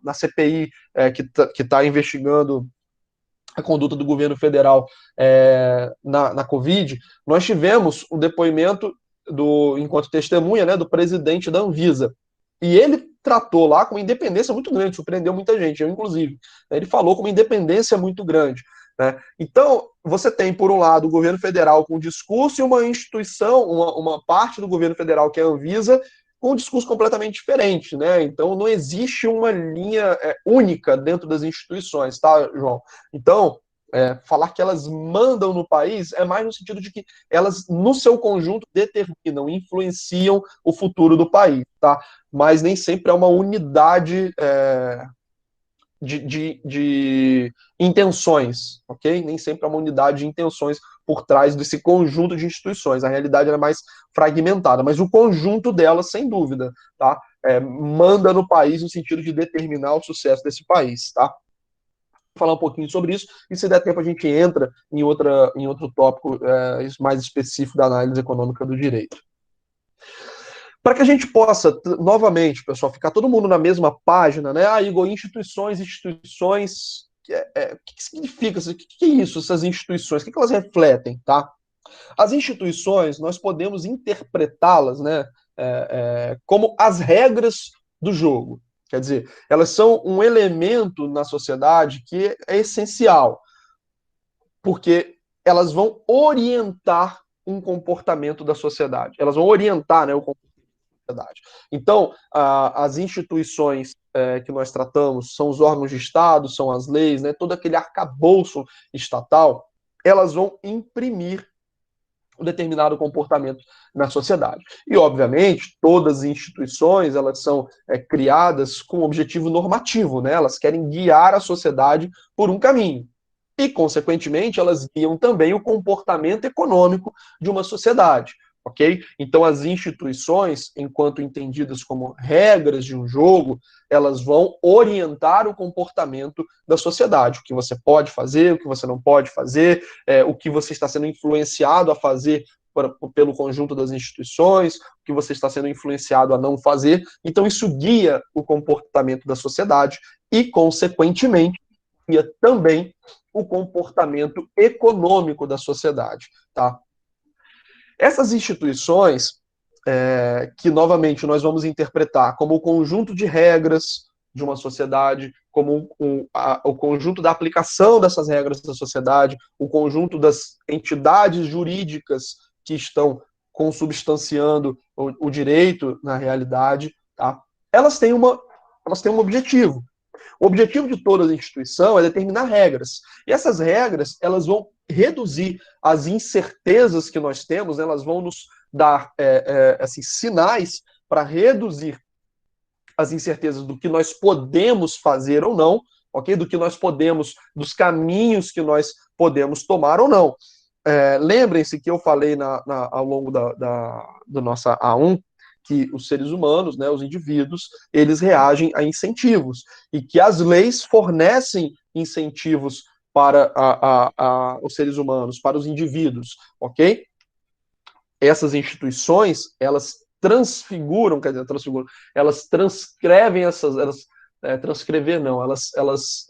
na CPI, que está investigando a conduta do governo federal na Covid, nós tivemos o depoimento enquanto testemunha, né, do presidente da Anvisa. E ele tratou lá com uma independência muito grande, surpreendeu muita gente, eu inclusive. Ele falou com uma independência muito grande. Né? Então, você tem, por um lado, o governo federal com discurso e uma instituição, uma parte do governo federal, que é a Anvisa, com um discurso completamente diferente. Né? Então, não existe uma linha única dentro das instituições, tá, João? Então, falar que elas mandam no país é mais no sentido de que elas, no seu conjunto, determinam, influenciam o futuro do país, tá? Mas nem sempre é uma unidade de intenções, ok? Nem sempre é uma unidade de intenções por trás desse conjunto de instituições. A realidade é mais fragmentada, mas o conjunto delas, sem dúvida, tá? Manda no país no sentido de determinar o sucesso desse país, tá? Falar um pouquinho sobre isso, e se der tempo a gente entra em outro tópico mais específico da análise econômica do direito. Para que a gente possa, novamente, pessoal, ficar todo mundo na mesma página, né? Ah, Igor, instituições, o que significa? O que é isso, essas instituições? O que elas refletem, tá? As instituições, nós podemos interpretá-las, né, como as regras do jogo. Quer dizer, elas são um elemento na sociedade que é essencial, porque elas vão orientar um comportamento da sociedade. Elas vão orientar, né, o comportamento da sociedade. Então, as instituições que nós tratamos são os órgãos de Estado, são as leis, né, todo aquele arcabouço estatal, elas vão imprimir um determinado comportamento na sociedade. E, obviamente, todas as instituições, elas são criadas com objetivo normativo, né? Elas querem guiar a sociedade por um caminho. E, consequentemente, elas guiam também o comportamento econômico de uma sociedade. Ok? Então, as instituições, enquanto entendidas como regras de um jogo, elas vão orientar o comportamento da sociedade. O que você pode fazer, o que você não pode fazer, o que você está sendo influenciado a fazer pelo conjunto das instituições, o que você está sendo influenciado a não fazer. Então, isso guia o comportamento da sociedade e, consequentemente, guia também o comportamento econômico da sociedade. Tá? Essas instituições, que novamente nós vamos interpretar como o conjunto de regras de uma sociedade, como o conjunto da aplicação dessas regras da sociedade, o conjunto das entidades jurídicas que estão consubstanciando o direito na realidade, tá? Elas têm um objetivo. O objetivo de toda instituição é determinar regras. E essas regras, elas vão reduzir as incertezas que nós temos, né? Elas vão nos dar assim, sinais para reduzir as incertezas do que nós podemos fazer ou não, ok? Do que nós podemos, dos caminhos que nós podemos tomar ou não. Lembrem-se que eu falei ao longo da nossa A1 que os seres humanos, né, os indivíduos, eles reagem a incentivos e que as leis fornecem incentivos para os seres humanos, para os indivíduos, ok? Essas instituições, elas transfiguram, quer dizer, elas transcrevem transcrever não, elas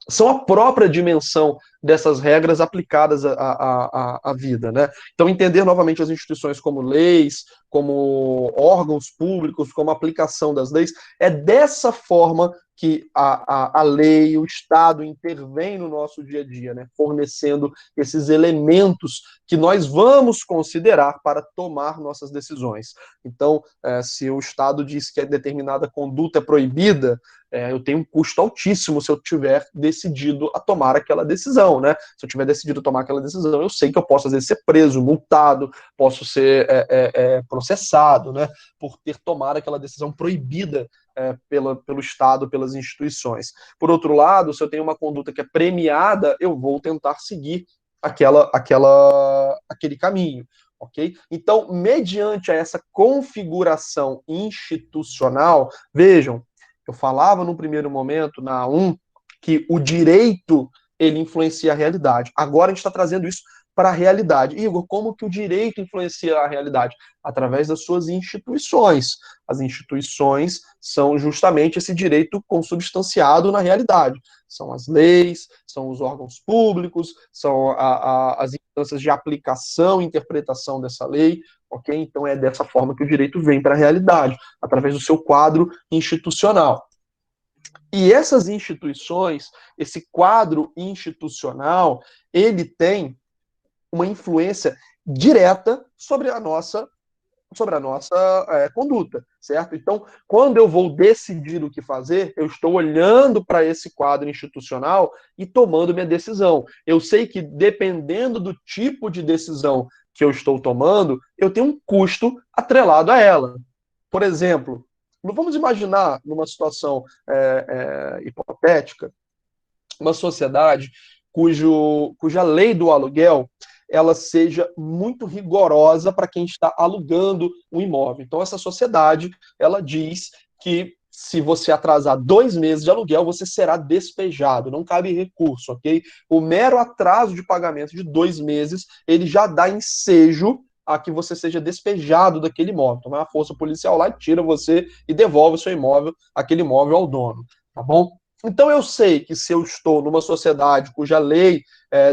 são a própria dimensão dessas regras aplicadas à vida, né? Então, entender novamente as instituições como leis, como órgãos públicos, como aplicação das leis, é dessa forma que a lei, o Estado intervém no nosso dia a dia, né? Fornecendo esses elementos que nós vamos considerar para tomar nossas decisões. Então, se o Estado diz que determinada conduta é proibida, eu tenho um custo altíssimo se eu tiver decidido a tomar aquela decisão, né? Se eu tiver decidido a tomar aquela decisão, eu sei que eu posso, às vezes, ser preso, multado, posso ser processado, né? Por ter tomado aquela decisão proibida pelo Estado, pelas instituições. Por outro lado, se eu tenho uma conduta que é premiada, eu vou tentar seguir aquele caminho. Okay? Então, mediante essa configuração institucional, vejam, eu falava no primeiro momento, na A1, que o direito ele influencia a realidade. Agora a gente está trazendo isso para a realidade. Igor, como que o direito influencia a realidade? Através das suas instituições. As instituições são justamente esse direito consubstanciado na realidade. São as leis, são os órgãos públicos, são as instâncias de aplicação e interpretação dessa lei, ok? Então é dessa forma que o direito vem para a realidade, através do seu quadro institucional. E essas instituições, esse quadro institucional, ele tem uma influência direta sobre a nossa conduta, certo? Então, quando eu vou decidir o que fazer, eu estou olhando para esse quadro institucional e tomando minha decisão. Eu sei que, dependendo do tipo de decisão que eu estou tomando, eu tenho um custo atrelado a ela. Por exemplo, vamos imaginar, numa situação hipotética, uma sociedade cuja lei do aluguel ela seja muito rigorosa para quem está alugando o imóvel. Então, essa sociedade, ela diz que se você atrasar 2 meses de aluguel, você será despejado, não cabe recurso, ok? O mero atraso de pagamento de 2 meses, ele já dá ensejo a que você seja despejado daquele imóvel. Então, vai a força policial lá e tira você e devolve o seu imóvel, aquele imóvel ao dono, tá bom? Então, eu sei que se eu estou numa sociedade cuja lei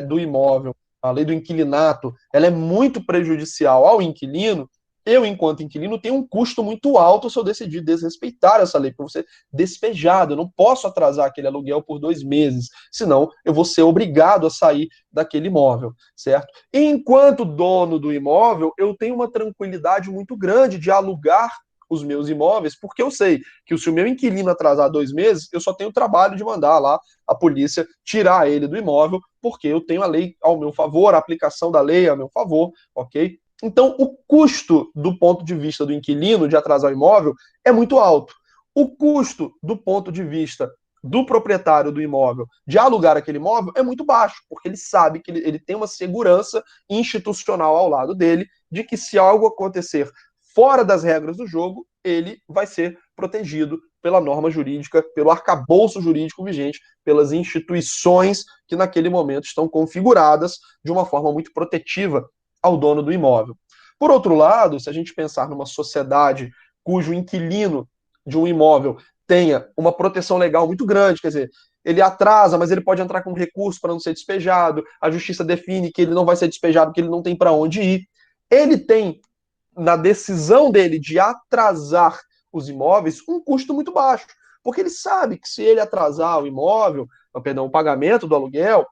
do imóvel, a lei do inquilinato, ela é muito prejudicial ao inquilino, eu, enquanto inquilino, tenho um custo muito alto se eu decidir desrespeitar essa lei, para ser despejado. Eu não posso atrasar aquele aluguel por 2 meses, senão eu vou ser obrigado a sair daquele imóvel, certo? E enquanto dono do imóvel, eu tenho uma tranquilidade muito grande de alugar os meus imóveis, porque eu sei que se o meu inquilino atrasar 2 meses, eu só tenho o trabalho de mandar lá a polícia tirar ele do imóvel, porque eu tenho a lei ao meu favor, a aplicação da lei a meu favor, ok? Então, o custo do ponto de vista do inquilino de atrasar o imóvel é muito alto. O custo do ponto de vista do proprietário do imóvel de alugar aquele imóvel é muito baixo, porque ele sabe que ele tem uma segurança institucional ao lado dele de que se algo acontecer fora das regras do jogo, ele vai ser protegido pela norma jurídica, pelo arcabouço jurídico vigente, pelas instituições que naquele momento estão configuradas de uma forma muito protetiva ao dono do imóvel. Por outro lado, se a gente pensar numa sociedade cujo inquilino de um imóvel tenha uma proteção legal muito grande, quer dizer, ele atrasa, mas ele pode entrar com recurso para não ser despejado, a justiça define que ele não vai ser despejado porque ele não tem para onde ir. Ele tem, na decisão dele de atrasar os imóveis, um custo muito baixo, porque ele sabe que se ele atrasar o imóvel, perdão, o pagamento do aluguel,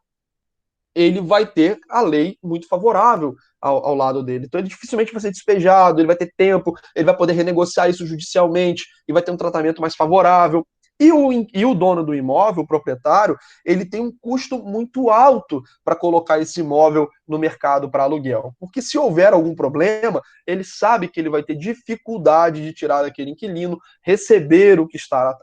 ele vai ter a lei muito favorável ao lado dele. Então ele dificilmente vai ser despejado, ele vai ter tempo, ele vai poder renegociar isso judicialmente e vai ter um tratamento mais favorável. E o dono do imóvel, o proprietário, ele tem um custo muito alto para colocar esse imóvel no mercado para aluguel. Porque se houver algum problema, ele sabe que ele vai ter dificuldade de tirar daquele inquilino, receber o que está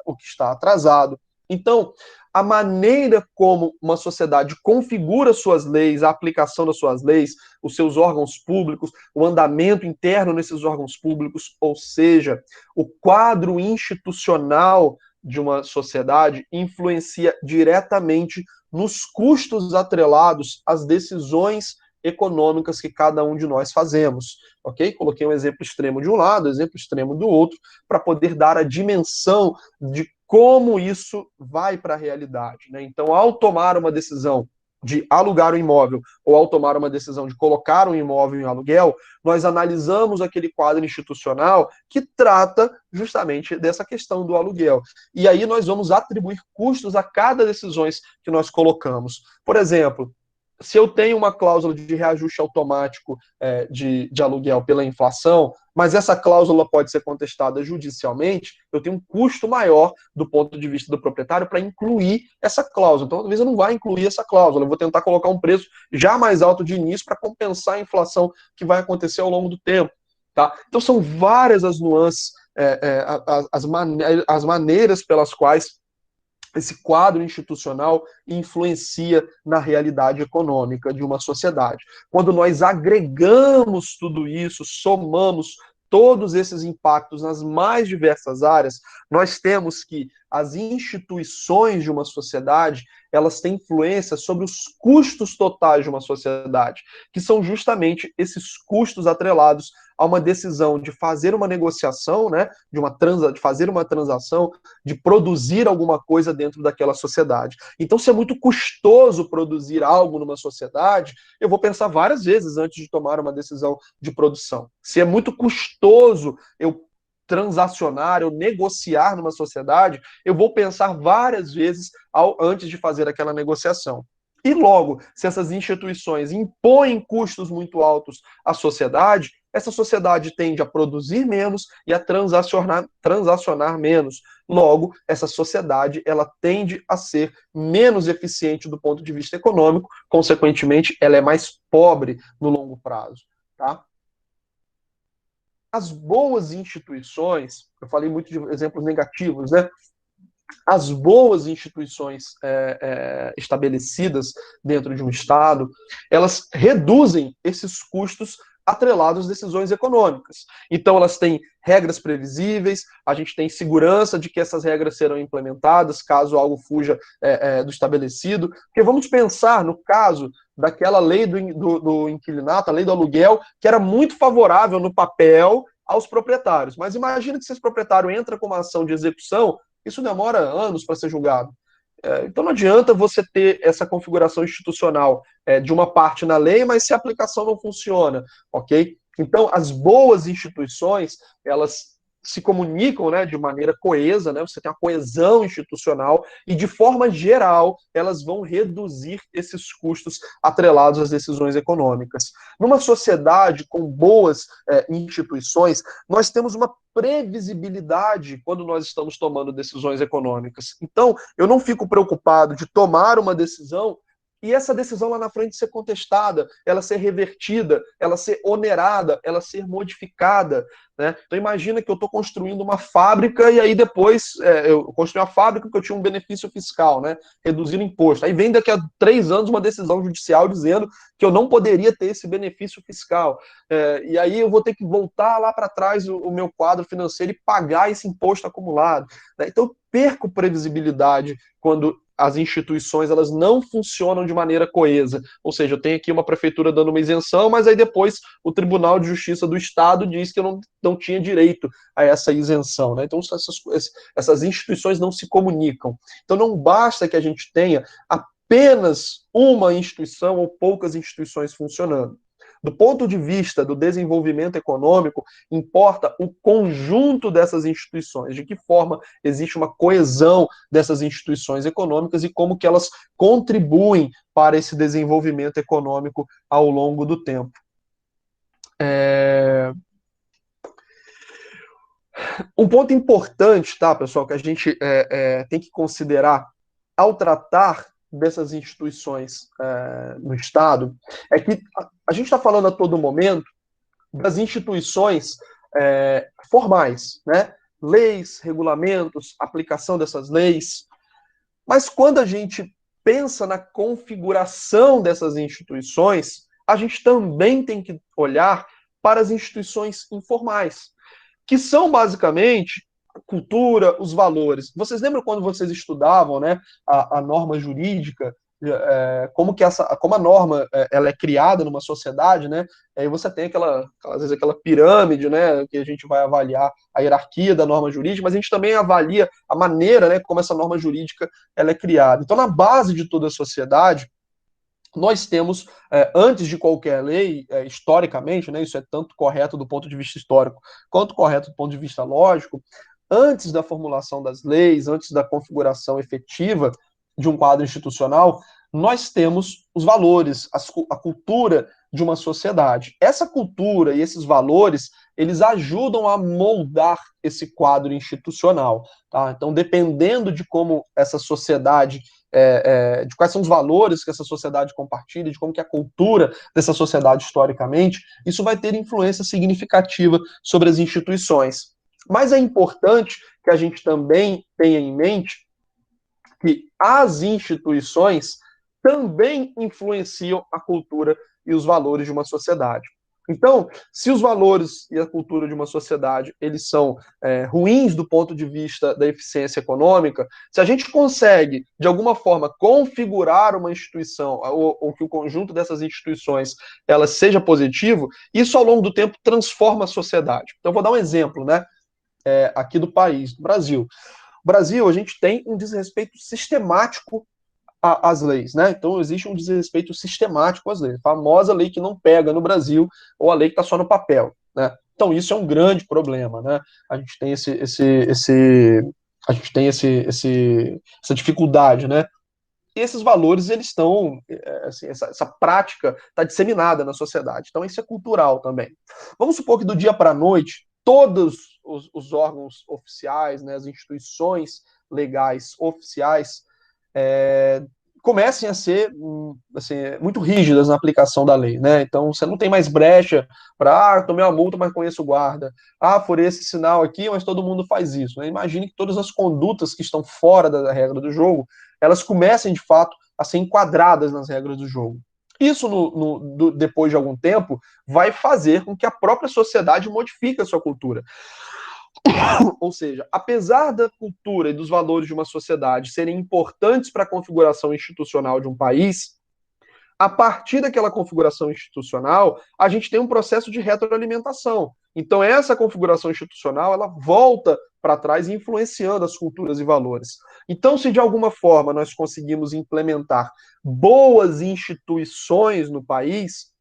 atrasado. Então, a maneira como uma sociedade configura suas leis, a aplicação das suas leis, os seus órgãos públicos, o andamento interno nesses órgãos públicos, ou seja, o quadro institucional de uma sociedade influencia diretamente nos custos atrelados às decisões econômicas que cada um de nós fazemos, ok? Coloquei um exemplo extremo de um lado, exemplo extremo do outro, para poder dar a dimensão de como isso vai para a realidade, né? Então, ao tomar uma decisão de alugar um imóvel ou ao tomar uma decisão de colocar um imóvel em aluguel, nós analisamos aquele quadro institucional que trata justamente dessa questão do aluguel. E aí nós vamos atribuir custos a cada decisão que nós colocamos. Por exemplo, se eu tenho uma cláusula de reajuste automático de aluguel pela inflação, mas essa cláusula pode ser contestada judicialmente, eu tenho um custo maior do ponto de vista do proprietário para incluir essa cláusula. Então, talvez eu não vá incluir essa cláusula, eu vou tentar colocar um preço já mais alto de início para compensar a inflação que vai acontecer ao longo do tempo. Tá? Então, são várias as nuances, as maneiras pelas quais esse quadro institucional influencia na realidade econômica de uma sociedade. Quando nós agregamos tudo isso, somamos todos esses impactos nas mais diversas áreas, nós temos que as instituições de uma sociedade, elas têm influência sobre os custos totais de uma sociedade, que são justamente esses custos atrelados a uma decisão de fazer uma negociação, né, de fazer uma transação, de produzir alguma coisa dentro daquela sociedade. Então, se é muito custoso produzir algo numa sociedade, eu vou pensar várias vezes antes de tomar uma decisão de produção. Se é muito custoso eu transacionar, eu negociar numa sociedade, eu vou pensar várias vezes antes de fazer aquela negociação. E logo, se essas instituições impõem custos muito altos à sociedade, essa sociedade tende a produzir menos e a transacionar menos. Logo, essa sociedade ela tende a ser menos eficiente do ponto de vista econômico, consequentemente, ela é mais pobre no longo prazo. Tá? As boas instituições, eu falei muito de exemplos negativos, né? As boas instituições estabelecidas dentro de um Estado, elas reduzem esses custos atrelados às decisões econômicas. Então, elas têm regras previsíveis, a gente tem segurança de que essas regras serão implementadas caso algo fuja do estabelecido. Porque vamos pensar no caso daquela lei do inquilinato, a lei do aluguel, que era muito favorável no papel aos proprietários. Mas imagina que se esse proprietário entra com uma ação de execução, isso demora anos para ser julgado. Então não adianta você ter essa configuração institucional de uma parte na lei, mas se a aplicação não funciona, ok? Então as boas instituições, elas se comunicam, né, de maneira coesa, né, você tem uma coesão institucional e, de forma geral, elas vão reduzir esses custos atrelados às decisões econômicas. Numa sociedade com boas instituições, nós temos uma previsibilidade quando nós estamos tomando decisões econômicas. Então, eu não fico preocupado de tomar uma decisão e essa decisão lá na frente ser contestada, ela ser revertida, ela ser onerada, ela ser modificada. Né? Então imagina que eu estou construindo uma fábrica e aí depois eu construí uma fábrica porque eu tinha um benefício fiscal, né? Reduzindo imposto. Aí vem daqui a 3 anos uma decisão judicial dizendo que eu não poderia ter esse benefício fiscal. E aí eu vou ter que voltar lá para trás o meu quadro financeiro e pagar esse imposto acumulado. Né? Então eu perco previsibilidade quando as instituições elas não funcionam de maneira coesa. Ou seja, eu tenho aqui uma prefeitura dando uma isenção, mas aí depois o Tribunal de Justiça do Estado diz que eu não tinha direito a essa isenção. Né? Então essas instituições não se comunicam. Então não basta que a gente tenha apenas uma instituição ou poucas instituições funcionando. Do ponto de vista do desenvolvimento econômico, importa o conjunto dessas instituições, de que forma existe uma coesão dessas instituições econômicas e como que elas contribuem para esse desenvolvimento econômico ao longo do tempo. Um ponto importante, tá, pessoal, que a gente tem que considerar ao tratar dessas instituições no Estado, é que a gente está falando a todo momento das instituições formais, né? Leis, regulamentos, aplicação dessas leis. Mas quando a gente pensa na configuração dessas instituições, a gente também tem que olhar para as instituições informais, que são basicamente a cultura, os valores. Vocês lembram quando vocês estudavam, né, a norma jurídica, como a norma ela é criada numa sociedade, né? Aí você tem às vezes aquela pirâmide, né, que a gente vai avaliar a hierarquia da norma jurídica, mas a gente também avalia a maneira, né, como essa norma jurídica ela é criada. Então, na base de toda a sociedade, nós temos, antes de qualquer lei, historicamente, né, isso é tanto correto do ponto de vista histórico quanto correto do ponto de vista lógico, antes da formulação das leis, antes da configuração efetiva de um quadro institucional, nós temos os valores, a cultura de uma sociedade. Essa cultura e esses valores, eles ajudam a moldar esse quadro institucional. Tá? Então, dependendo de como essa sociedade de quais são os valores que essa sociedade compartilha, de como que é a cultura dessa sociedade historicamente, isso vai ter influência significativa sobre as instituições. Mas é importante que a gente também tenha em mente que as instituições também influenciam a cultura e os valores de uma sociedade. Então, se os valores e a cultura de uma sociedade eles são ruins do ponto de vista da eficiência econômica, se a gente consegue, de alguma forma, configurar uma instituição ou que o conjunto dessas instituições ela seja positivo, isso ao longo do tempo transforma a sociedade. Então, vou dar um exemplo, né, aqui do país, do Brasil. No Brasil, a gente tem um desrespeito sistemático às leis, né? Então existe um desrespeito sistemático às leis. A famosa lei que não pega no Brasil, ou a lei que está só no papel, né? Então isso é um grande problema, né? A gente tem essa dificuldade, né? E esses valores, eles estão, assim, essa prática está disseminada na sociedade. Então isso é cultural também. Vamos supor que do dia para a noite, todos os órgãos oficiais, né, as instituições legais oficiais, comecem a ser assim, muito rígidas na aplicação da lei, né? Então você não tem mais brecha para tomei uma multa, mas conheço o guarda. Furei esse sinal aqui, mas todo mundo faz isso. Né? Imagine que todas as condutas que estão fora da regra do jogo, elas comecem de fato a ser enquadradas nas regras do jogo. Isso, depois de algum tempo, vai fazer com que a própria sociedade modifique a sua cultura. Ou seja, apesar da cultura e dos valores de uma sociedade serem importantes para a configuração institucional de um país, a partir daquela configuração institucional, a gente tem um processo de retroalimentação. Então, essa configuração institucional, ela volta para trás, influenciando as culturas e valores. Então, se de alguma forma nós conseguimos implementar boas instituições no país,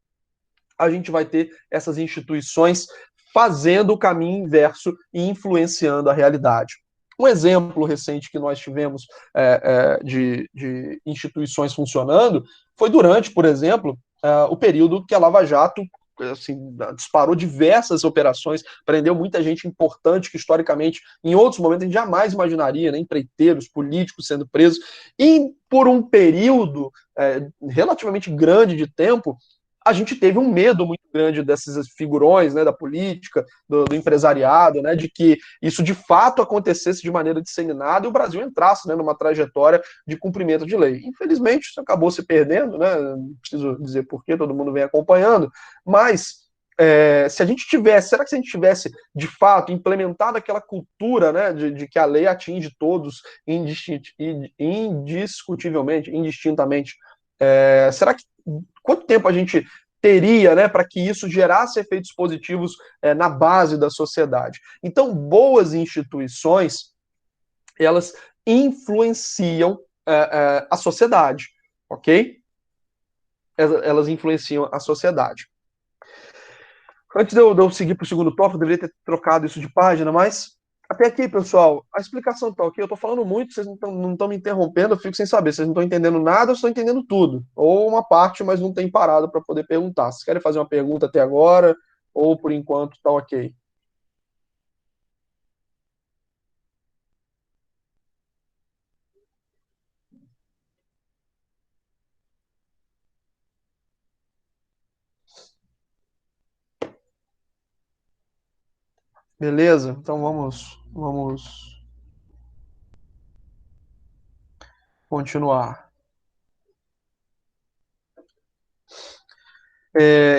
a gente vai ter essas instituições fazendo o caminho inverso e influenciando a realidade. Um exemplo recente que nós tivemos de instituições funcionando foi durante, por exemplo, o período que a Lava Jato assim, disparou diversas operações, prendeu muita gente importante que historicamente, em outros momentos, a gente jamais imaginaria, né? Empreiteiros, políticos sendo presos, e por um período relativamente grande de tempo, a gente teve um medo muito grande desses figurões, né, da política, do empresariado, né, de que isso de fato acontecesse de maneira disseminada e o Brasil entrasse, né, numa trajetória de cumprimento de lei. Infelizmente, isso acabou se perdendo, né, não preciso dizer porquê, todo mundo vem acompanhando, mas se a gente tivesse, será que se a gente tivesse de fato implementado aquela cultura, né, de que a lei atinge todos indiscutivelmente, indistintamente, será que quanto tempo a gente teria, né, para que isso gerasse efeitos positivos na base da sociedade? Então, boas instituições, elas influenciam a sociedade, ok? Elas influenciam a sociedade. Antes de eu seguir para o segundo tópico, eu deveria ter trocado isso de página, mas até aqui, pessoal, a explicação está ok. Eu estou falando muito, vocês não estão me interrompendo, eu fico sem saber. Vocês não estão entendendo nada, eu estou entendendo tudo. Ou uma parte, mas não tem parado para poder perguntar. Vocês querem fazer uma pergunta até agora, ou por enquanto está ok? Beleza? Então vamos continuar.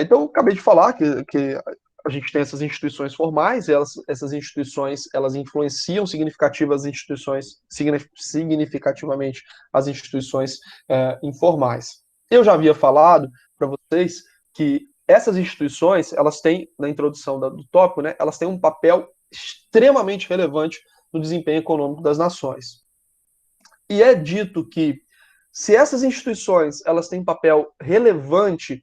Então, eu acabei de falar que a gente tem essas instituições formais, e essas instituições elas influenciam significativamente as instituições informais. Eu já havia falado para vocês que essas instituições, elas têm, na introdução do tópico, né, elas têm um papel extremamente relevante no desempenho econômico das nações. E é dito que se essas instituições elas têm papel relevante,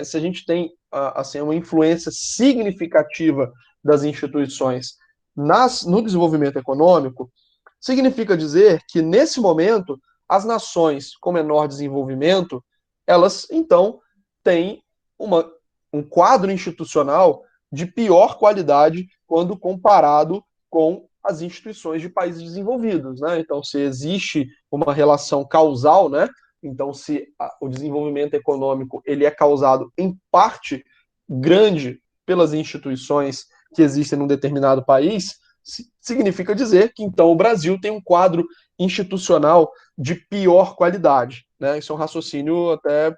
se a gente tem assim uma influência significativa das instituições no desenvolvimento econômico, significa dizer que nesse momento as nações com menor desenvolvimento elas então têm um quadro institucional de pior qualidade quando comparado com as instituições de países desenvolvidos, né? Então, se existe uma relação causal, né? Então, se o desenvolvimento econômico ele é causado em parte grande pelas instituições que existem num determinado país, significa dizer que então o Brasil tem um quadro institucional de pior qualidade, né? Isso é um raciocínio até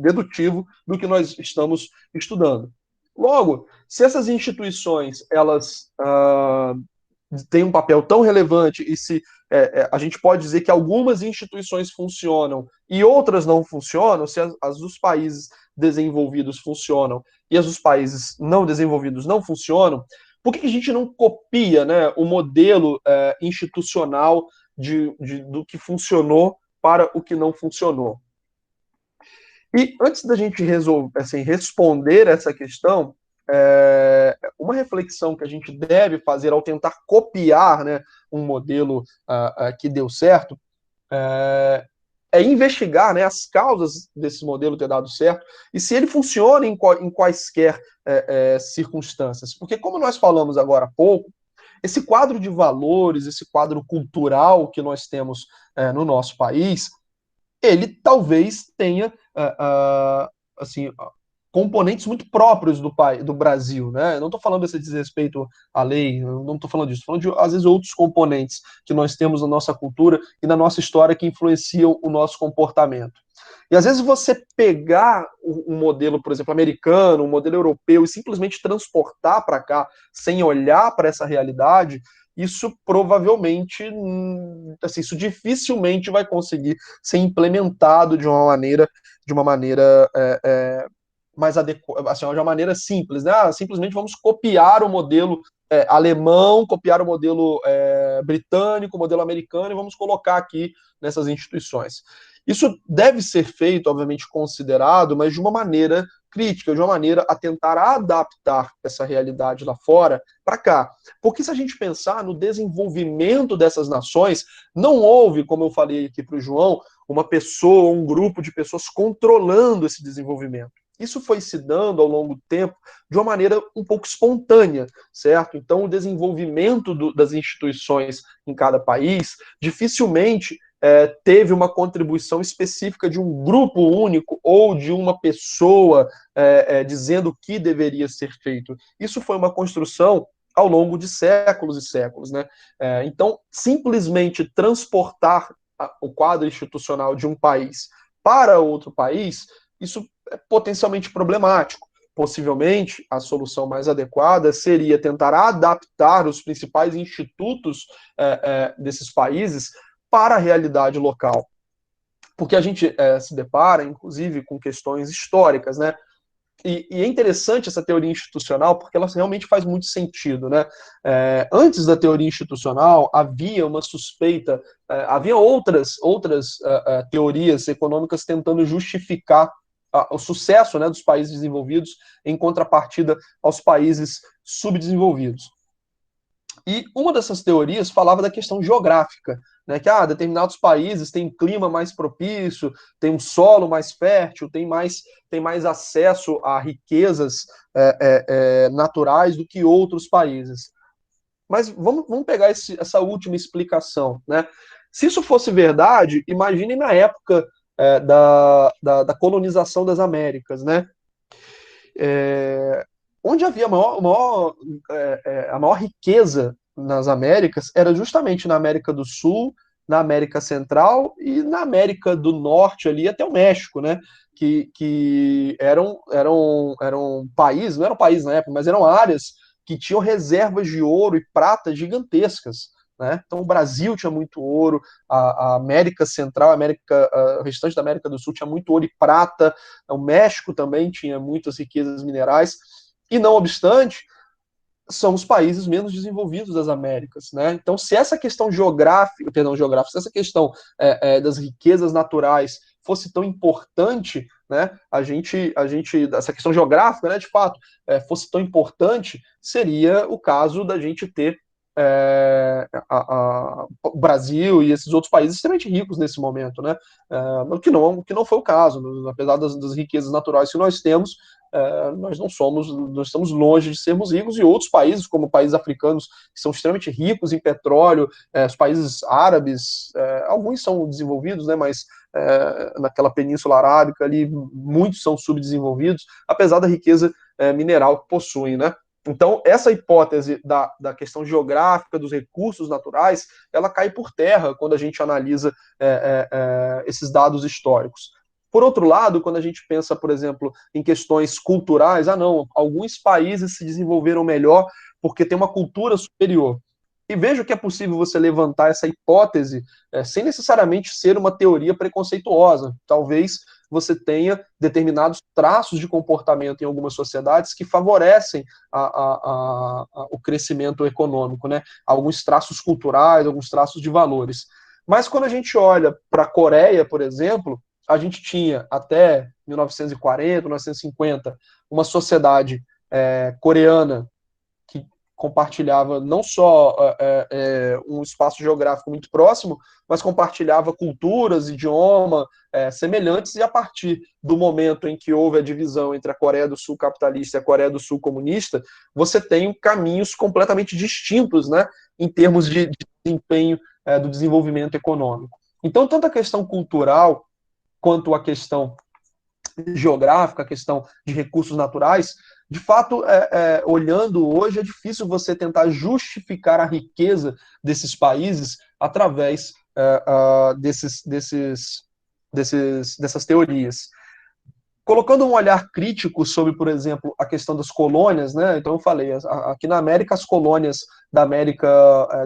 dedutivo do que nós estamos estudando. Logo, se essas instituições elas têm um papel tão relevante e se a gente pode dizer que algumas instituições funcionam e outras não funcionam, se as dos países desenvolvidos funcionam e as dos países não desenvolvidos não funcionam, por que a gente não copia, né, o modelo institucional do que funcionou para o que não funcionou? E antes da gente responder essa questão, uma reflexão que a gente deve fazer ao tentar copiar, né, um modelo que deu certo é investigar, né, as causas desse modelo ter dado certo e se ele funciona em quaisquer circunstâncias. Porque, como nós falamos agora há pouco, esse quadro de valores, esse quadro cultural que nós temos no nosso país, ele talvez tenha assim, componentes muito próprios do Brasil, né? Eu não estou falando desse desrespeito à lei, eu não estou falando disso, estou falando de, às vezes, outros componentes que nós temos na nossa cultura e na nossa história que influenciam o nosso comportamento. E às vezes você pegar um modelo, por exemplo, americano, um modelo europeu, e simplesmente transportar para cá, sem olhar para essa realidade, isso provavelmente, assim, isso dificilmente vai conseguir ser implementado de uma maneira mais adequada, assim, de uma maneira simples, né? Simplesmente vamos copiar o modelo alemão, copiar o modelo britânico, o modelo americano e vamos colocar aqui nessas instituições. Isso deve ser feito, obviamente, considerado, mas de uma maneira crítica, de uma maneira a tentar adaptar essa realidade lá fora para cá. Porque se a gente pensar no desenvolvimento dessas nações, não houve, como eu falei aqui para o João, uma pessoa, um grupo de pessoas controlando esse desenvolvimento. Isso foi se dando ao longo do tempo de uma maneira um pouco espontânea, certo? Então, o desenvolvimento das instituições em cada país dificilmente teve uma contribuição específica de um grupo único ou de uma pessoa dizendo o que deveria ser feito. Isso foi uma construção ao longo de séculos e séculos, né? Então, simplesmente transportar o quadro institucional de um país para outro país, isso é potencialmente problemático. Possivelmente, a solução mais adequada seria tentar adaptar os principais institutos desses países para a realidade local. Porque a gente se depara, inclusive, com questões históricas, né? E é interessante essa teoria institucional porque ela realmente faz muito sentido, né? Antes da teoria institucional havia uma suspeita, havia outras teorias econômicas tentando justificar o sucesso, né, dos países desenvolvidos em contrapartida aos países subdesenvolvidos. E uma dessas teorias falava da questão geográfica, né, que determinados países têm um clima mais propício, têm um solo mais fértil, têm mais acesso a riquezas naturais do que outros países. Mas vamos pegar essa última explicação, né? Se isso fosse verdade, imagine na época da colonização das Américas, né? Onde havia a maior riqueza nas Américas era justamente na América do Sul, na América Central e na América do Norte, ali até o México, né? Que eram países, não eram países na época, mas eram áreas que tinham reservas de ouro e prata gigantescas. Né? Então o Brasil tinha muito ouro, a América Central, o restante da América do Sul tinha muito ouro e prata, o México também tinha muitas riquezas minerais, e não obstante, são os países menos desenvolvidos das Américas. Né? Então, se essa questão se essa questão das riquezas naturais fosse tão importante, né, essa questão geográfica, né, de fato, fosse tão importante, seria o caso da gente ter o Brasil e esses outros países extremamente ricos nesse momento, né? O que não foi o caso, apesar das riquezas naturais que nós temos, nós estamos longe de sermos ricos, e outros países, como países africanos, que são extremamente ricos em petróleo, os países árabes, alguns são desenvolvidos, né? Mas naquela península arábica ali, muitos são subdesenvolvidos, apesar da riqueza mineral que possuem, né? Então, essa hipótese da questão geográfica, dos recursos naturais, ela cai por terra quando a gente analisa esses dados históricos. Por outro lado, quando a gente pensa, por exemplo, em questões culturais, não, alguns países se desenvolveram melhor porque tem uma cultura superior. E vejo que é possível você levantar essa hipótese sem necessariamente ser uma teoria preconceituosa. Talvez você tenha determinados traços de comportamento em algumas sociedades que favorecem o crescimento econômico, né? Alguns traços culturais, alguns traços de valores. Mas quando a gente olha para a Coreia, por exemplo, a gente tinha até 1940, 1950, uma sociedade coreana que compartilhava não só um espaço geográfico muito próximo, mas compartilhava culturas, idioma semelhantes, e a partir do momento em que houve a divisão entre a Coreia do Sul capitalista e a Coreia do Sul comunista, você tem caminhos completamente distintos, né, em termos de desempenho do desenvolvimento econômico. Então, tanto a questão cultural quanto a questão geográfica, a questão de recursos naturais, de fato, olhando hoje, é difícil você tentar justificar a riqueza desses países através dessas teorias. Colocando um olhar crítico sobre, por exemplo, a questão das colônias, né? Então eu falei, aqui na América, as colônias da América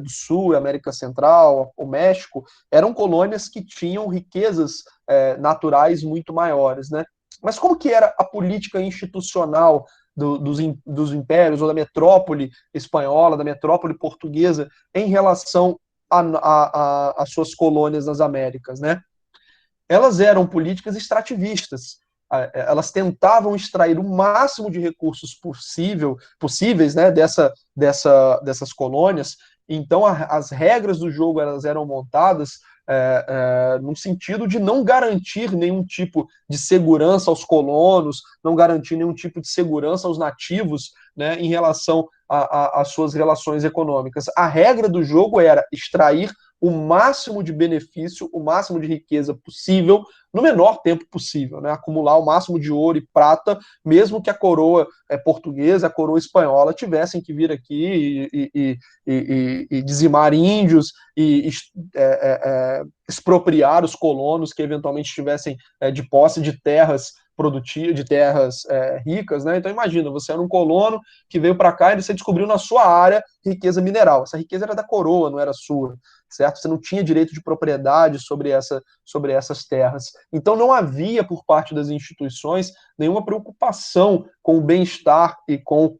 do Sul e América Central, o México, eram colônias que tinham riquezas naturais muito maiores, né? Mas como que era a política institucional dos impérios, ou da metrópole espanhola, da metrópole portuguesa, em relação às suas colônias nas Américas, né? Elas eram políticas extrativistas. elas tentavam extrair o máximo de recursos possíveis, né, dessas colônias. Então, as regras do jogo elas eram montadas no sentido de não garantir nenhum tipo de segurança aos colonos, não garantir nenhum tipo de segurança aos nativos, né, em relação às suas relações econômicas. A regra do jogo era extrair o máximo de benefício, o máximo de riqueza possível, no menor tempo possível, né? Acumular o máximo de ouro e prata, mesmo que a coroa portuguesa, a coroa espanhola tivessem que vir aqui e dizimar índios e expropriar os colonos que eventualmente estivessem de posse de terras produtivas, de terras ricas, né? Então imagina, você era um colono que veio para cá e você descobriu na sua área riqueza mineral. Essa riqueza era da coroa, não era sua, certo? Você não tinha direito de propriedade sobre essas terras. Então não havia por parte das instituições nenhuma preocupação com o bem-estar e com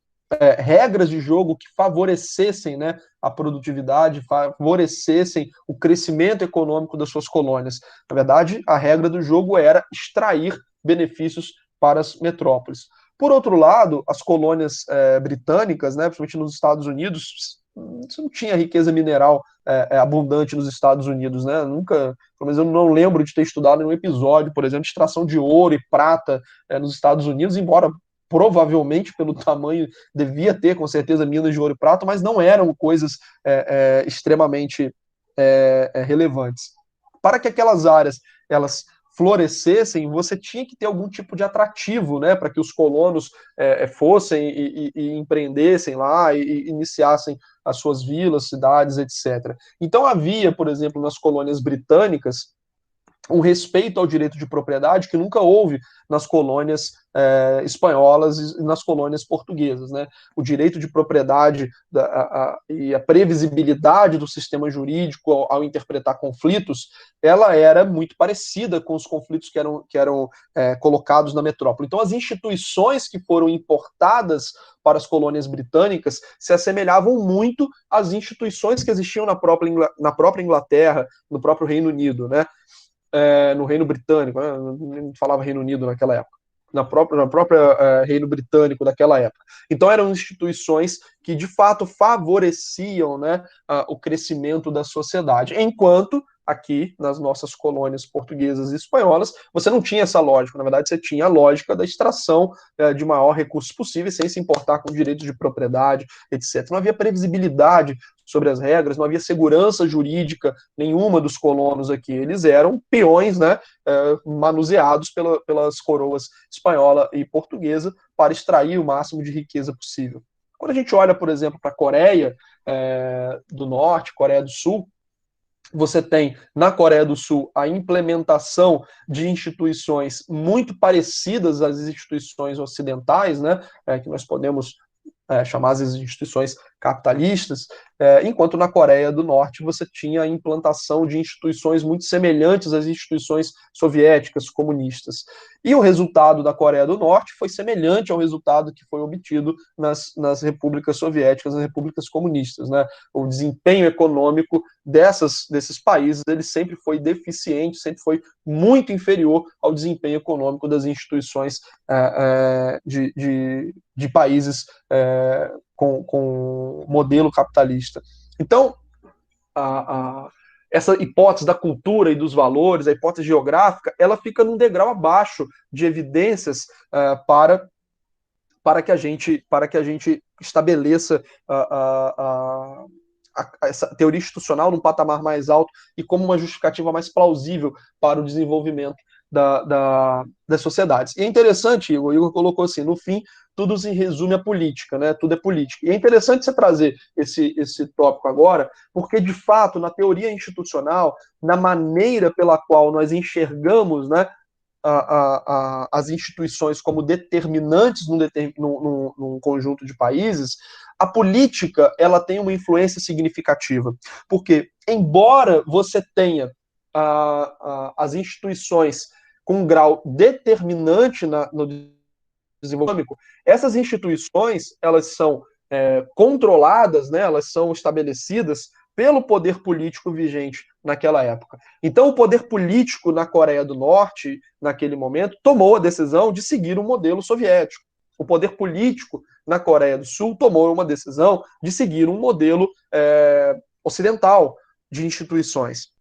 regras de jogo que favorecessem, né, a produtividade, favorecessem o crescimento econômico das suas colônias. Na verdade, a regra do jogo era extrair benefícios para as metrópoles. Por outro lado, as colônias britânicas, né, principalmente nos Estados Unidos, você não tinha riqueza mineral abundante nos Estados Unidos, né? Nunca, pelo menos eu não lembro de ter estudado nenhum episódio, por exemplo, de extração de ouro e prata nos Estados Unidos, embora provavelmente pelo tamanho devia ter com certeza minas de ouro e prata, mas não eram coisas extremamente relevantes. Para que aquelas áreas elas florescessem, você tinha que ter algum tipo de atrativo, né, para que os colonos fossem e empreendessem lá e iniciassem as suas vilas, cidades, etc. Então havia, por exemplo, nas colônias britânicas, um respeito ao direito de propriedade que nunca houve nas colônias espanholas e nas colônias portuguesas, né? O direito de propriedade e a previsibilidade do sistema jurídico ao interpretar conflitos, ela era muito parecida com os conflitos que eram colocados na metrópole. Então, as instituições que foram importadas para as colônias britânicas se assemelhavam muito às instituições que existiam na própria Inglaterra, no próprio Reino Unido, né? No Reino Britânico, né? Não falava Reino Unido naquela época, na própria Reino Britânico daquela época. Então eram instituições que de fato favoreciam, né, o crescimento da sociedade, enquanto aqui nas nossas colônias portuguesas e espanholas você não tinha essa lógica. Na verdade, você tinha a lógica da extração de maior recursos possível, sem se importar com direitos de propriedade, etc. Não havia previsibilidade sobre as regras, não havia segurança jurídica nenhuma dos colonos aqui. Eles eram peões, né, manuseados pelas coroas espanhola e portuguesa para extrair o máximo de riqueza possível. Quando a gente olha, por exemplo, para a Coreia do Norte, Coreia do Sul, você tem na Coreia do Sul a implementação de instituições muito parecidas às instituições ocidentais, né, que nós podemos chamar as instituições capitalistas, enquanto na Coreia do Norte você tinha a implantação de instituições muito semelhantes às instituições soviéticas, comunistas. E o resultado da Coreia do Norte foi semelhante ao resultado que foi obtido nas repúblicas soviéticas, nas repúblicas comunistas, né? O desempenho econômico desses países ele sempre foi deficiente, sempre foi muito inferior ao desempenho econômico das instituições de países com modelo capitalista. Então, essa hipótese da cultura e dos valores, a hipótese geográfica, ela fica num degrau abaixo de evidências para que a gente estabeleça essa teoria institucional num patamar mais alto e como uma justificativa mais plausível para o desenvolvimento das sociedades. E é interessante, o Igor colocou assim, no fim, tudo se resume à política, né? Tudo é política. E é interessante você trazer esse tópico agora, porque, de fato, na teoria institucional, na maneira pela qual nós enxergamos, né, as instituições como determinantes num conjunto de países, a política ela tem uma influência significativa. Porque, embora você tenha as instituições com um grau determinante no desenvolvimento, essas instituições elas são controladas, né, elas são estabelecidas pelo poder político vigente naquela época. Então, o poder político na Coreia do Norte, naquele momento, tomou a decisão de seguir o modelo soviético. O poder político na Coreia do Sul tomou uma decisão de seguir um modelo ocidental de instituições.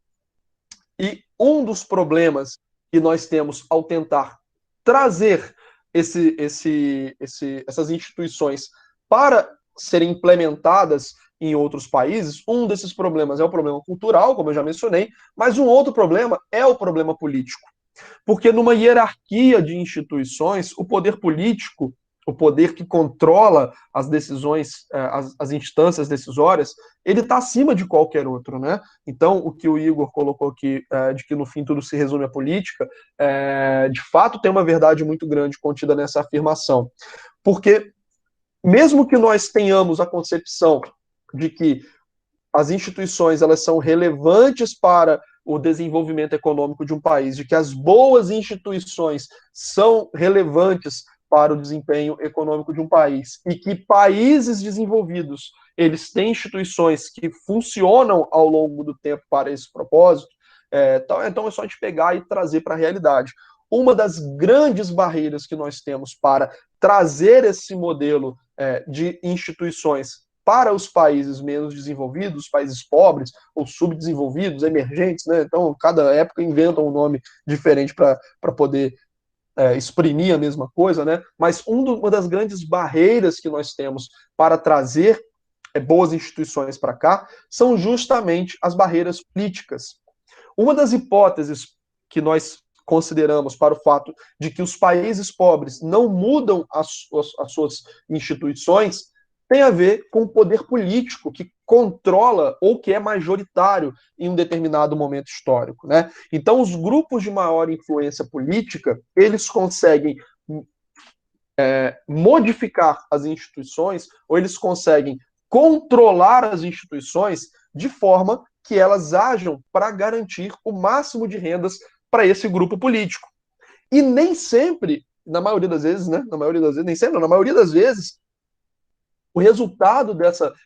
E um dos problemas que nós temos ao tentar trazer essas instituições para serem implementadas em outros países, um desses problemas é o problema cultural, como eu já mencionei, mas um outro problema é o problema político. Porque numa hierarquia de instituições, o poder político, o poder que controla as decisões, as instâncias decisórias, ele está acima de qualquer outro, né? Então, o que o Igor colocou aqui, de que no fim tudo se resume à política, de fato tem uma verdade muito grande contida nessa afirmação. Porque, mesmo que nós tenhamos a concepção de que as instituições elas são relevantes para o desenvolvimento econômico de um país, de que as boas instituições são relevantes para o desempenho econômico de um país, e que países desenvolvidos eles têm instituições que funcionam ao longo do tempo para esse propósito, então é só a gente pegar e trazer para a realidade. Uma das grandes barreiras que nós temos para trazer esse modelo de instituições para os países menos desenvolvidos, países pobres ou subdesenvolvidos, emergentes, né? Então, cada época inventa um nome diferente para poder exprimir a mesma coisa, né? Mas uma das grandes barreiras que nós temos para trazer boas instituições para cá são justamente as barreiras políticas. Uma das hipóteses que nós consideramos para o fato de que os países pobres não mudam as suas instituições tem a ver com o poder político que controla ou que é majoritário em um determinado momento histórico, né? Então, os grupos de maior influência política, eles conseguem modificar as instituições, ou eles conseguem controlar as instituições de forma que elas ajam para garantir o máximo de rendas para esse grupo político. E nem sempre, na maioria das vezes, né? Na maioria das vezes, nem sempre, na maioria das vezes, o resultado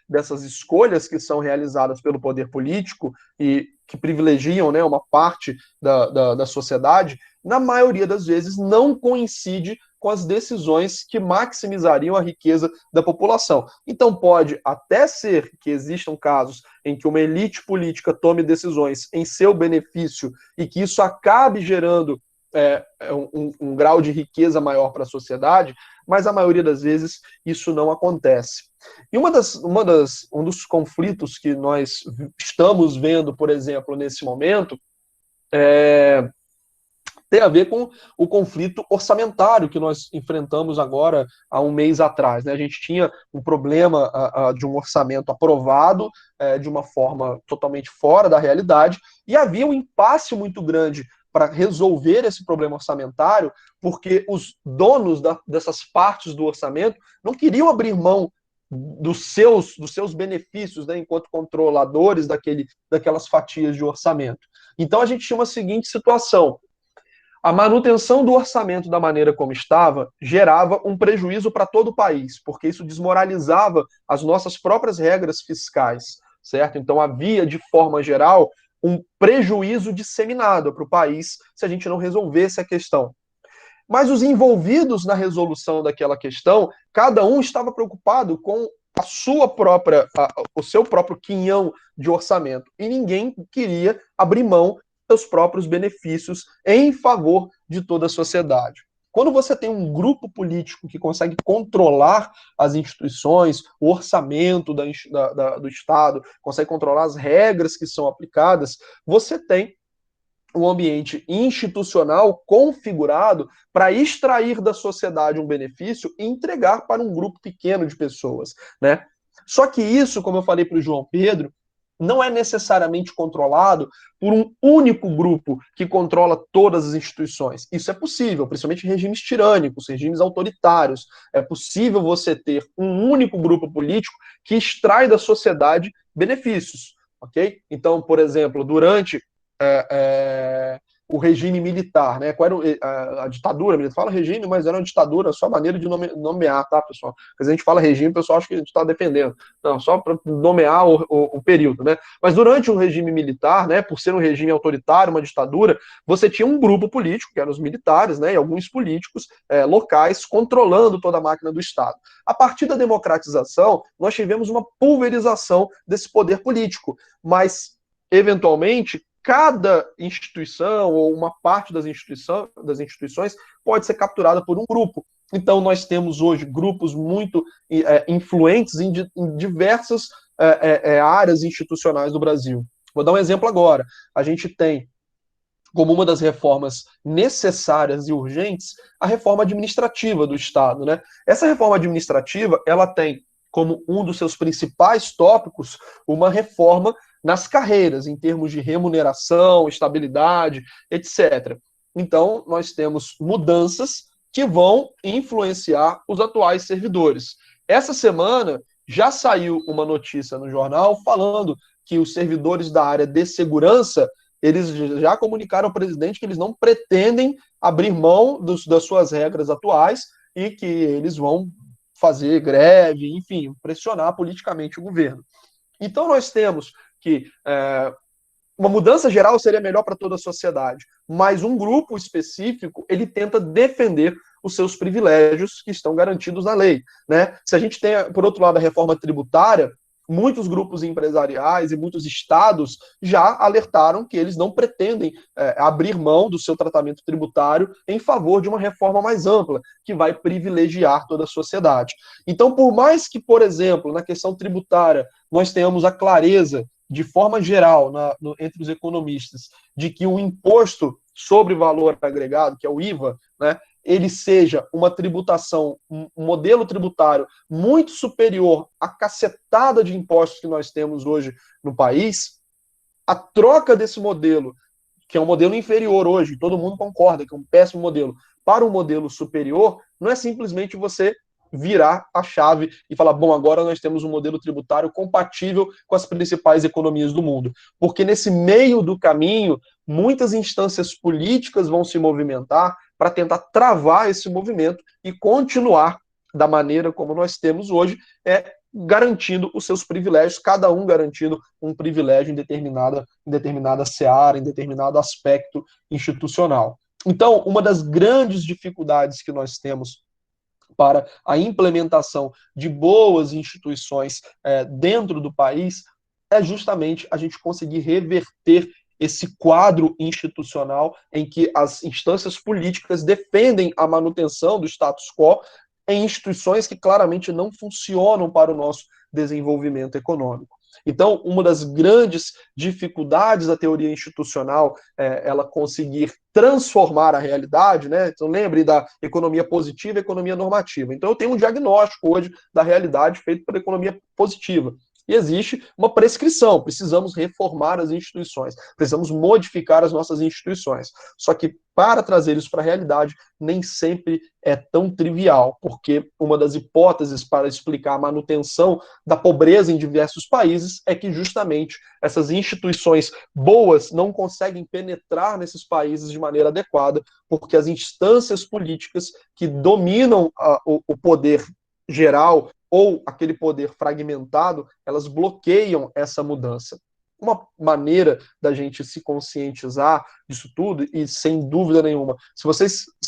dessas escolhas que são realizadas pelo poder político e que privilegiam, né, uma parte da sociedade, na maioria das vezes não coincide com as decisões que maximizariam a riqueza da população. Então pode até ser que existam casos em que uma elite política tome decisões em seu benefício e que isso acabe gerando um grau de riqueza maior para a sociedade, mas a maioria das vezes isso não acontece. E um dos conflitos que nós estamos vendo, por exemplo, nesse momento, tem a ver com o conflito orçamentário que nós enfrentamos agora há um mês atrás, né? A gente tinha um problema de um orçamento aprovado de uma forma totalmente fora da realidade, e havia um impasse muito grande para resolver esse problema orçamentário, porque os donos dessas partes do orçamento não queriam abrir mão dos seus benefícios, né, enquanto controladores daquelas fatias de orçamento. Então a gente tinha uma seguinte situação: a manutenção do orçamento da maneira como estava gerava um prejuízo para todo o país, porque isso desmoralizava as nossas próprias regras fiscais, certo? Então havia, de forma geral, um prejuízo disseminado para o país se a gente não resolvesse a questão. Mas os envolvidos na resolução daquela questão, cada um estava preocupado com o seu próprio quinhão de orçamento, e ninguém queria abrir mão dos próprios benefícios em favor de toda a sociedade. Quando você tem um grupo político que consegue controlar as instituições, o orçamento do Estado, consegue controlar as regras que são aplicadas, você tem um ambiente institucional configurado para extrair da sociedade um benefício e entregar para um grupo pequeno de pessoas, né? Só que isso, como eu falei para o João Pedro, não é necessariamente controlado por um único grupo que controla todas as instituições. Isso é possível, principalmente em regimes tirânicos, regimes autoritários. É possível você ter um único grupo político que extrai da sociedade benefícios, ok? Então, por exemplo, durante o regime militar, né? Qual era a ditadura militar? Fala regime, mas era uma ditadura, só maneira de nomear, tá, pessoal? Porque a gente fala regime, o pessoal acha que a gente está defendendo. Não, só para nomear o período, né? Mas durante o regime militar, né, por ser um regime autoritário, uma ditadura, você tinha um grupo político, que eram os militares, né, e alguns políticos locais controlando toda a máquina do Estado. A partir da democratização, nós tivemos uma pulverização desse poder político, mas, eventualmente, cada instituição ou uma parte das instituições pode ser capturada por um grupo. Então, nós temos hoje grupos muito influentes em diversas áreas institucionais do Brasil. Vou dar um exemplo agora. A gente tem, como uma das reformas necessárias e urgentes, a reforma administrativa do Estado, né? Essa reforma administrativa, ela tem como um dos seus principais tópicos uma reforma nas carreiras, em termos de remuneração, estabilidade, etc. Então, nós temos mudanças que vão influenciar os atuais servidores. Essa semana já saiu uma notícia no jornal falando que os servidores da área de segurança, eles já comunicaram ao presidente que eles não pretendem abrir mão das suas regras atuais e que eles vão fazer greve, enfim, pressionar politicamente o governo. Então nós temos que uma mudança geral seria melhor para toda a sociedade, mas um grupo específico, ele tenta defender os seus privilégios que estão garantidos na lei, né? Se a gente tem, por outro lado, a reforma tributária, muitos grupos empresariais e muitos estados já alertaram que eles não pretendem abrir mão do seu tratamento tributário em favor de uma reforma mais ampla, que vai privilegiar toda a sociedade. Então, por mais que, por exemplo, na questão tributária, nós tenhamos a clareza, de forma geral, entre os economistas, de que o imposto sobre valor agregado, que é o IVA, né, ele seja uma tributação, um modelo tributário muito superior à cacetada de impostos que nós temos hoje no país, a troca desse modelo, que é um modelo inferior hoje, todo mundo concorda que é um péssimo modelo, para um modelo superior, não é simplesmente você virar a chave e falar, bom, agora nós temos um modelo tributário compatível com as principais economias do mundo. Porque nesse meio do caminho, muitas instâncias políticas vão se movimentar para tentar travar esse movimento e continuar da maneira como nós temos hoje, garantindo os seus privilégios, cada um garantindo um privilégio em determinada seara, em determinado aspecto institucional. Então, uma das grandes dificuldades que nós temos para a implementação de boas instituições dentro do país é justamente a gente conseguir reverter esse quadro institucional em que as instâncias políticas defendem a manutenção do status quo em instituições que claramente não funcionam para o nosso desenvolvimento econômico. Então, uma das grandes dificuldades da teoria institucional é ela conseguir transformar a realidade, né? Então, lembre da economia positiva e economia normativa. Então, eu tenho um diagnóstico hoje da realidade feito pela economia positiva. E existe uma prescrição, precisamos reformar as instituições, precisamos modificar as nossas instituições. Só que, para trazer isso para a realidade, nem sempre é tão trivial, porque uma das hipóteses para explicar a manutenção da pobreza em diversos países é que justamente essas instituições boas não conseguem penetrar nesses países de maneira adequada, porque as instâncias políticas que dominam o poder geral ou aquele poder fragmentado, elas bloqueiam essa mudança. Uma maneira da gente se conscientizar disso tudo, e sem dúvida nenhuma, se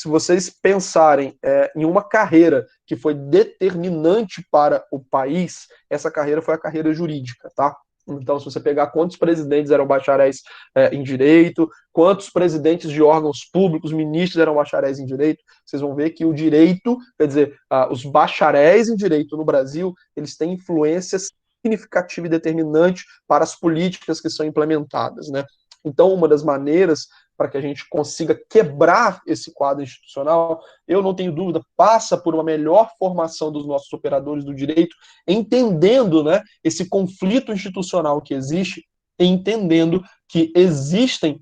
vocês pensarem em uma carreira que foi determinante para o país, essa carreira foi a carreira jurídica, tá? Então, se você pegar quantos presidentes eram bacharéis em direito, quantos presidentes de órgãos públicos, ministros eram bacharéis em direito, vocês vão ver que o direito, quer dizer, os bacharéis em direito no Brasil, eles têm influência significativa e determinante para as políticas que são implementadas, né? Então, uma das maneiras para que a gente consiga quebrar esse quadro institucional, eu não tenho dúvida, passa por uma melhor formação dos nossos operadores do direito, entendendo, né, esse conflito institucional que existe, entendendo que existem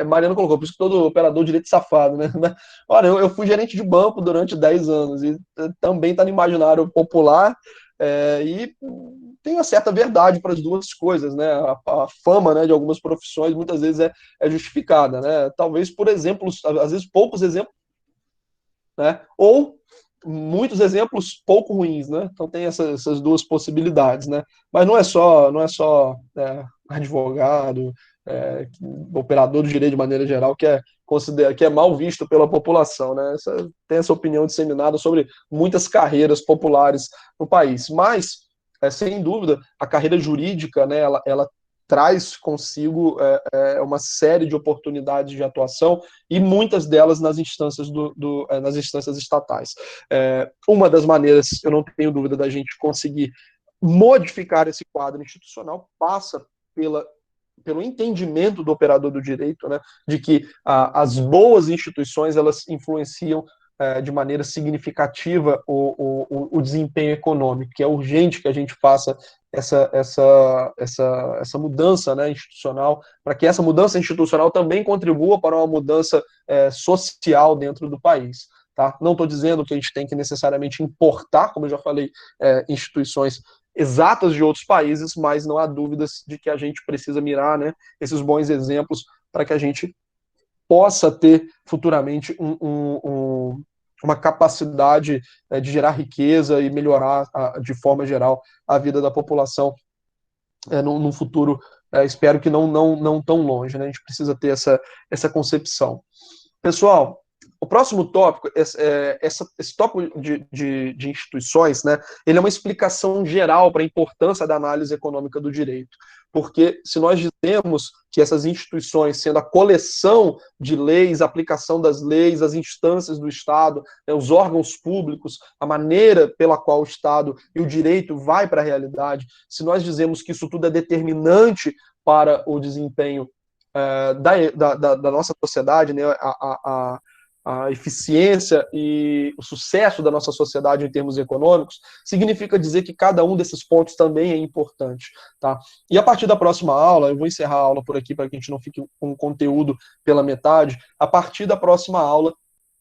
Mariano colocou, por isso que todo operador de direito safado, né? Olha, eu fui gerente de banco durante 10 anos e também está no imaginário popular, e tem uma certa verdade para as duas coisas, né? A fama, né, de algumas profissões muitas vezes é justificada, né? Talvez por exemplos, às vezes poucos exemplos, né? Ou muitos exemplos pouco ruins, né? Então tem essas duas possibilidades, né? Mas não é só advogado, operador de direito de maneira geral que é mal visto pela população, né? Tem essa opinião disseminada sobre muitas carreiras populares no país, mas sem dúvida a carreira jurídica, né? Ela traz consigo uma série de oportunidades de atuação e muitas delas nas instâncias nas instâncias estatais. Uma das maneiras, eu não tenho dúvida, da gente conseguir modificar esse quadro institucional passa pelo entendimento do operador do direito, né, de que as boas instituições elas influenciam de maneira significativa o desempenho econômico, que é urgente que a gente faça essa mudança, né, institucional, para que essa mudança institucional também contribua para uma mudança social dentro do país. Tá? Não estou dizendo que a gente tem que necessariamente importar, como eu já falei, instituições exatas de outros países, mas não há dúvidas de que a gente precisa mirar, né, esses bons exemplos para que a gente possa ter futuramente uma capacidade de gerar riqueza e melhorar, de forma geral, a vida da população num futuro, espero que não tão longe. Né? A gente precisa ter essa concepção. Pessoal, o próximo tópico, esse tópico de instituições, né, ele é uma explicação geral para a importância da análise econômica do direito. Porque se nós dizemos que essas instituições, sendo a coleção de leis, a aplicação das leis, as instâncias do Estado, né, os órgãos públicos, a maneira pela qual o Estado e o direito vai para a realidade, se nós dizemos que isso tudo é determinante para o desempenho da nossa sociedade, né, a eficiência e o sucesso da nossa sociedade em termos econômicos, significa dizer que cada um desses pontos também é importante. Tá? E a partir da próxima aula, eu vou encerrar a aula por aqui para que a gente não fique com o conteúdo pela metade, a partir da próxima aula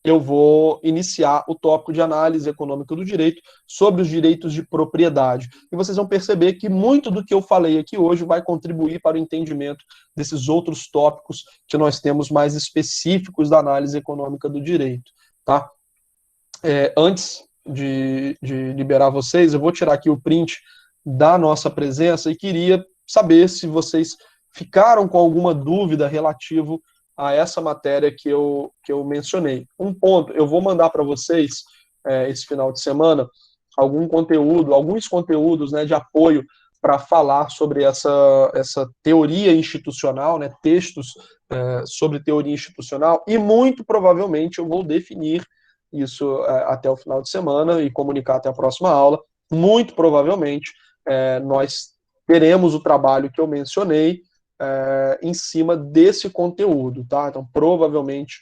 eu vou iniciar o tópico de análise econômica do direito sobre os direitos de propriedade. E vocês vão perceber que muito do que eu falei aqui hoje vai contribuir para o entendimento desses outros tópicos que nós temos mais específicos da análise econômica do direito. Tá? Antes de liberar vocês, eu vou tirar aqui o print da nossa presença e queria saber se vocês ficaram com alguma dúvida relativo a essa matéria que eu mencionei. Um ponto, eu vou mandar para vocês, esse final de semana, alguns conteúdos, né, de apoio para falar sobre essa teoria institucional, né, textos sobre teoria institucional, e muito provavelmente eu vou definir isso até o final de semana e comunicar até a próxima aula. Muito provavelmente nós teremos o trabalho que eu mencionei em cima desse conteúdo, tá? Então, provavelmente,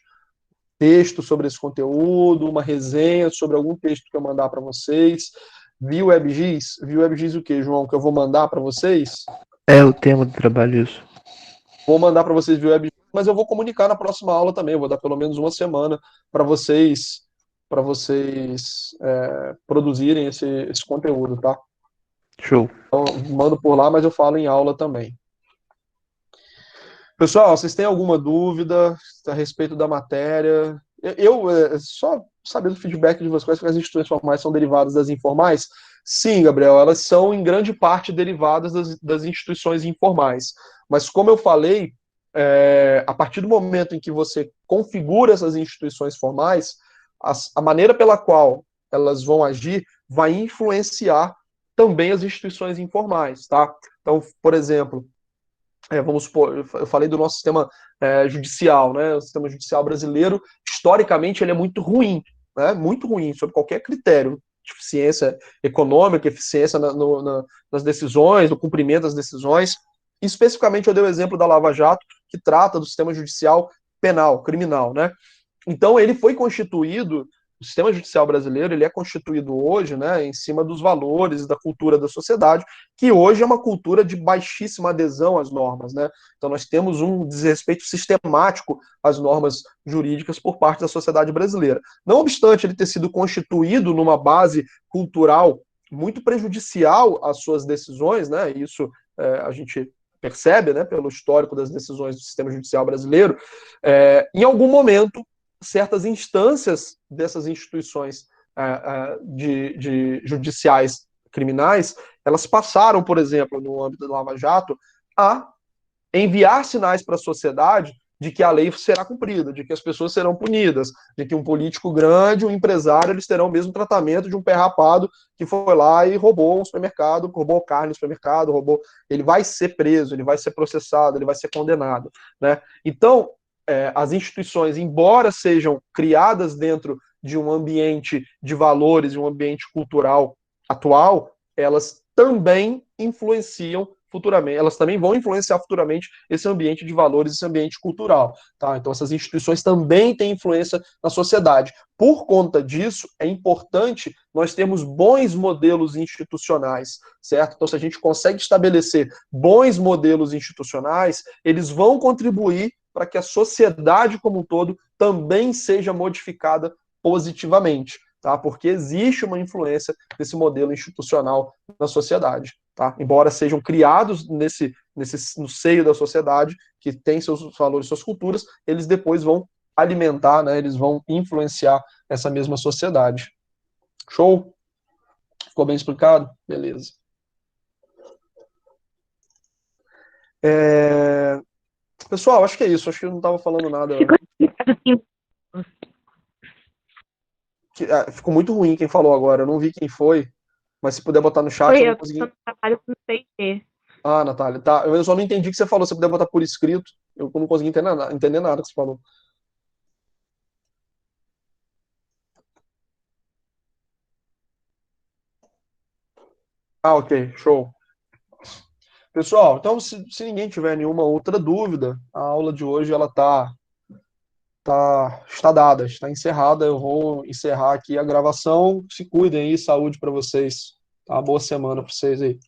texto sobre esse conteúdo, uma resenha sobre algum texto que eu mandar para vocês. Viu WebGIS? Viu WebGIS o quê, João? Que eu vou mandar para vocês? É o tema do trabalho, isso. Vou mandar para vocês via WebGIS, mas eu vou comunicar na próxima aula também. Eu vou dar pelo menos uma semana para vocês produzirem esse conteúdo, tá? Show. Então, mando por lá, mas eu falo em aula também. Pessoal, vocês têm alguma dúvida a respeito da matéria? Só sabendo o feedback de vocês, que as instituições formais são derivadas das informais? Sim, Gabriel, elas são em grande parte derivadas das instituições informais. Mas, como eu falei, a partir do momento em que você configura essas instituições formais, a maneira pela qual elas vão agir vai influenciar também as instituições informais, tá? Então, por exemplo, vamos supor, eu falei do nosso sistema judicial, né? O sistema judicial brasileiro, historicamente, ele é muito ruim, né? Muito ruim, sob qualquer critério. Eficiência econômica, eficiência nas decisões, no cumprimento das decisões. Especificamente, eu dei o exemplo da Lava Jato, que trata do sistema judicial penal, criminal, né? Então, ele foi constituído, o sistema judicial brasileiro, ele é constituído hoje, né, em cima dos valores da cultura da sociedade, que hoje é uma cultura de baixíssima adesão às normas, né? Então, nós temos um desrespeito sistemático às normas jurídicas por parte da sociedade brasileira. Não obstante ele ter sido constituído numa base cultural muito prejudicial às suas decisões, né? Isso a gente percebe, né, pelo histórico das decisões do sistema judicial brasileiro. Em algum momento, certas instâncias dessas instituições de judiciais criminais, elas passaram, por exemplo, no âmbito do Lava Jato, a enviar sinais para a sociedade de que a lei será cumprida, de que as pessoas serão punidas, de que um político grande, um empresário, eles terão o mesmo tratamento de um pé rapado que foi lá e roubou um supermercado, roubou carne no supermercado, ele vai ser preso, ele vai ser processado, ele vai ser condenado, né? Então, as instituições, embora sejam criadas dentro de um ambiente de valores, de um ambiente cultural atual, elas também influenciam futuramente, elas também vão influenciar futuramente esse ambiente de valores, esse ambiente cultural, tá? Então essas instituições também têm influência na sociedade. Por conta disso, é importante nós termos bons modelos institucionais, certo? Então se a gente consegue estabelecer bons modelos institucionais, eles vão contribuir para que a sociedade como um todo também seja modificada positivamente, tá? Porque existe uma influência desse modelo institucional na sociedade. Tá? Embora sejam criados no seio da sociedade, que tem seus valores, suas culturas, eles depois vão alimentar, né, eles vão influenciar essa mesma sociedade. Show? Ficou bem explicado? Beleza. Pessoal, acho que é isso. Acho que eu não estava falando nada. Ficou explicado assim. Ficou muito ruim quem falou agora. Eu não vi quem foi, mas se puder botar no chat, Foi eu não eu, consegui. que trabalho com CIT. Ah, Natália, tá. Eu só não entendi o que você falou. Se puder botar por escrito, eu não consegui entender nada que você falou. Ah, ok, show. Pessoal, então se ninguém tiver nenhuma outra dúvida, a aula de hoje ela está dada, está encerrada. Eu vou encerrar aqui a gravação. Se cuidem aí, saúde para vocês. Tá? Boa semana para vocês aí.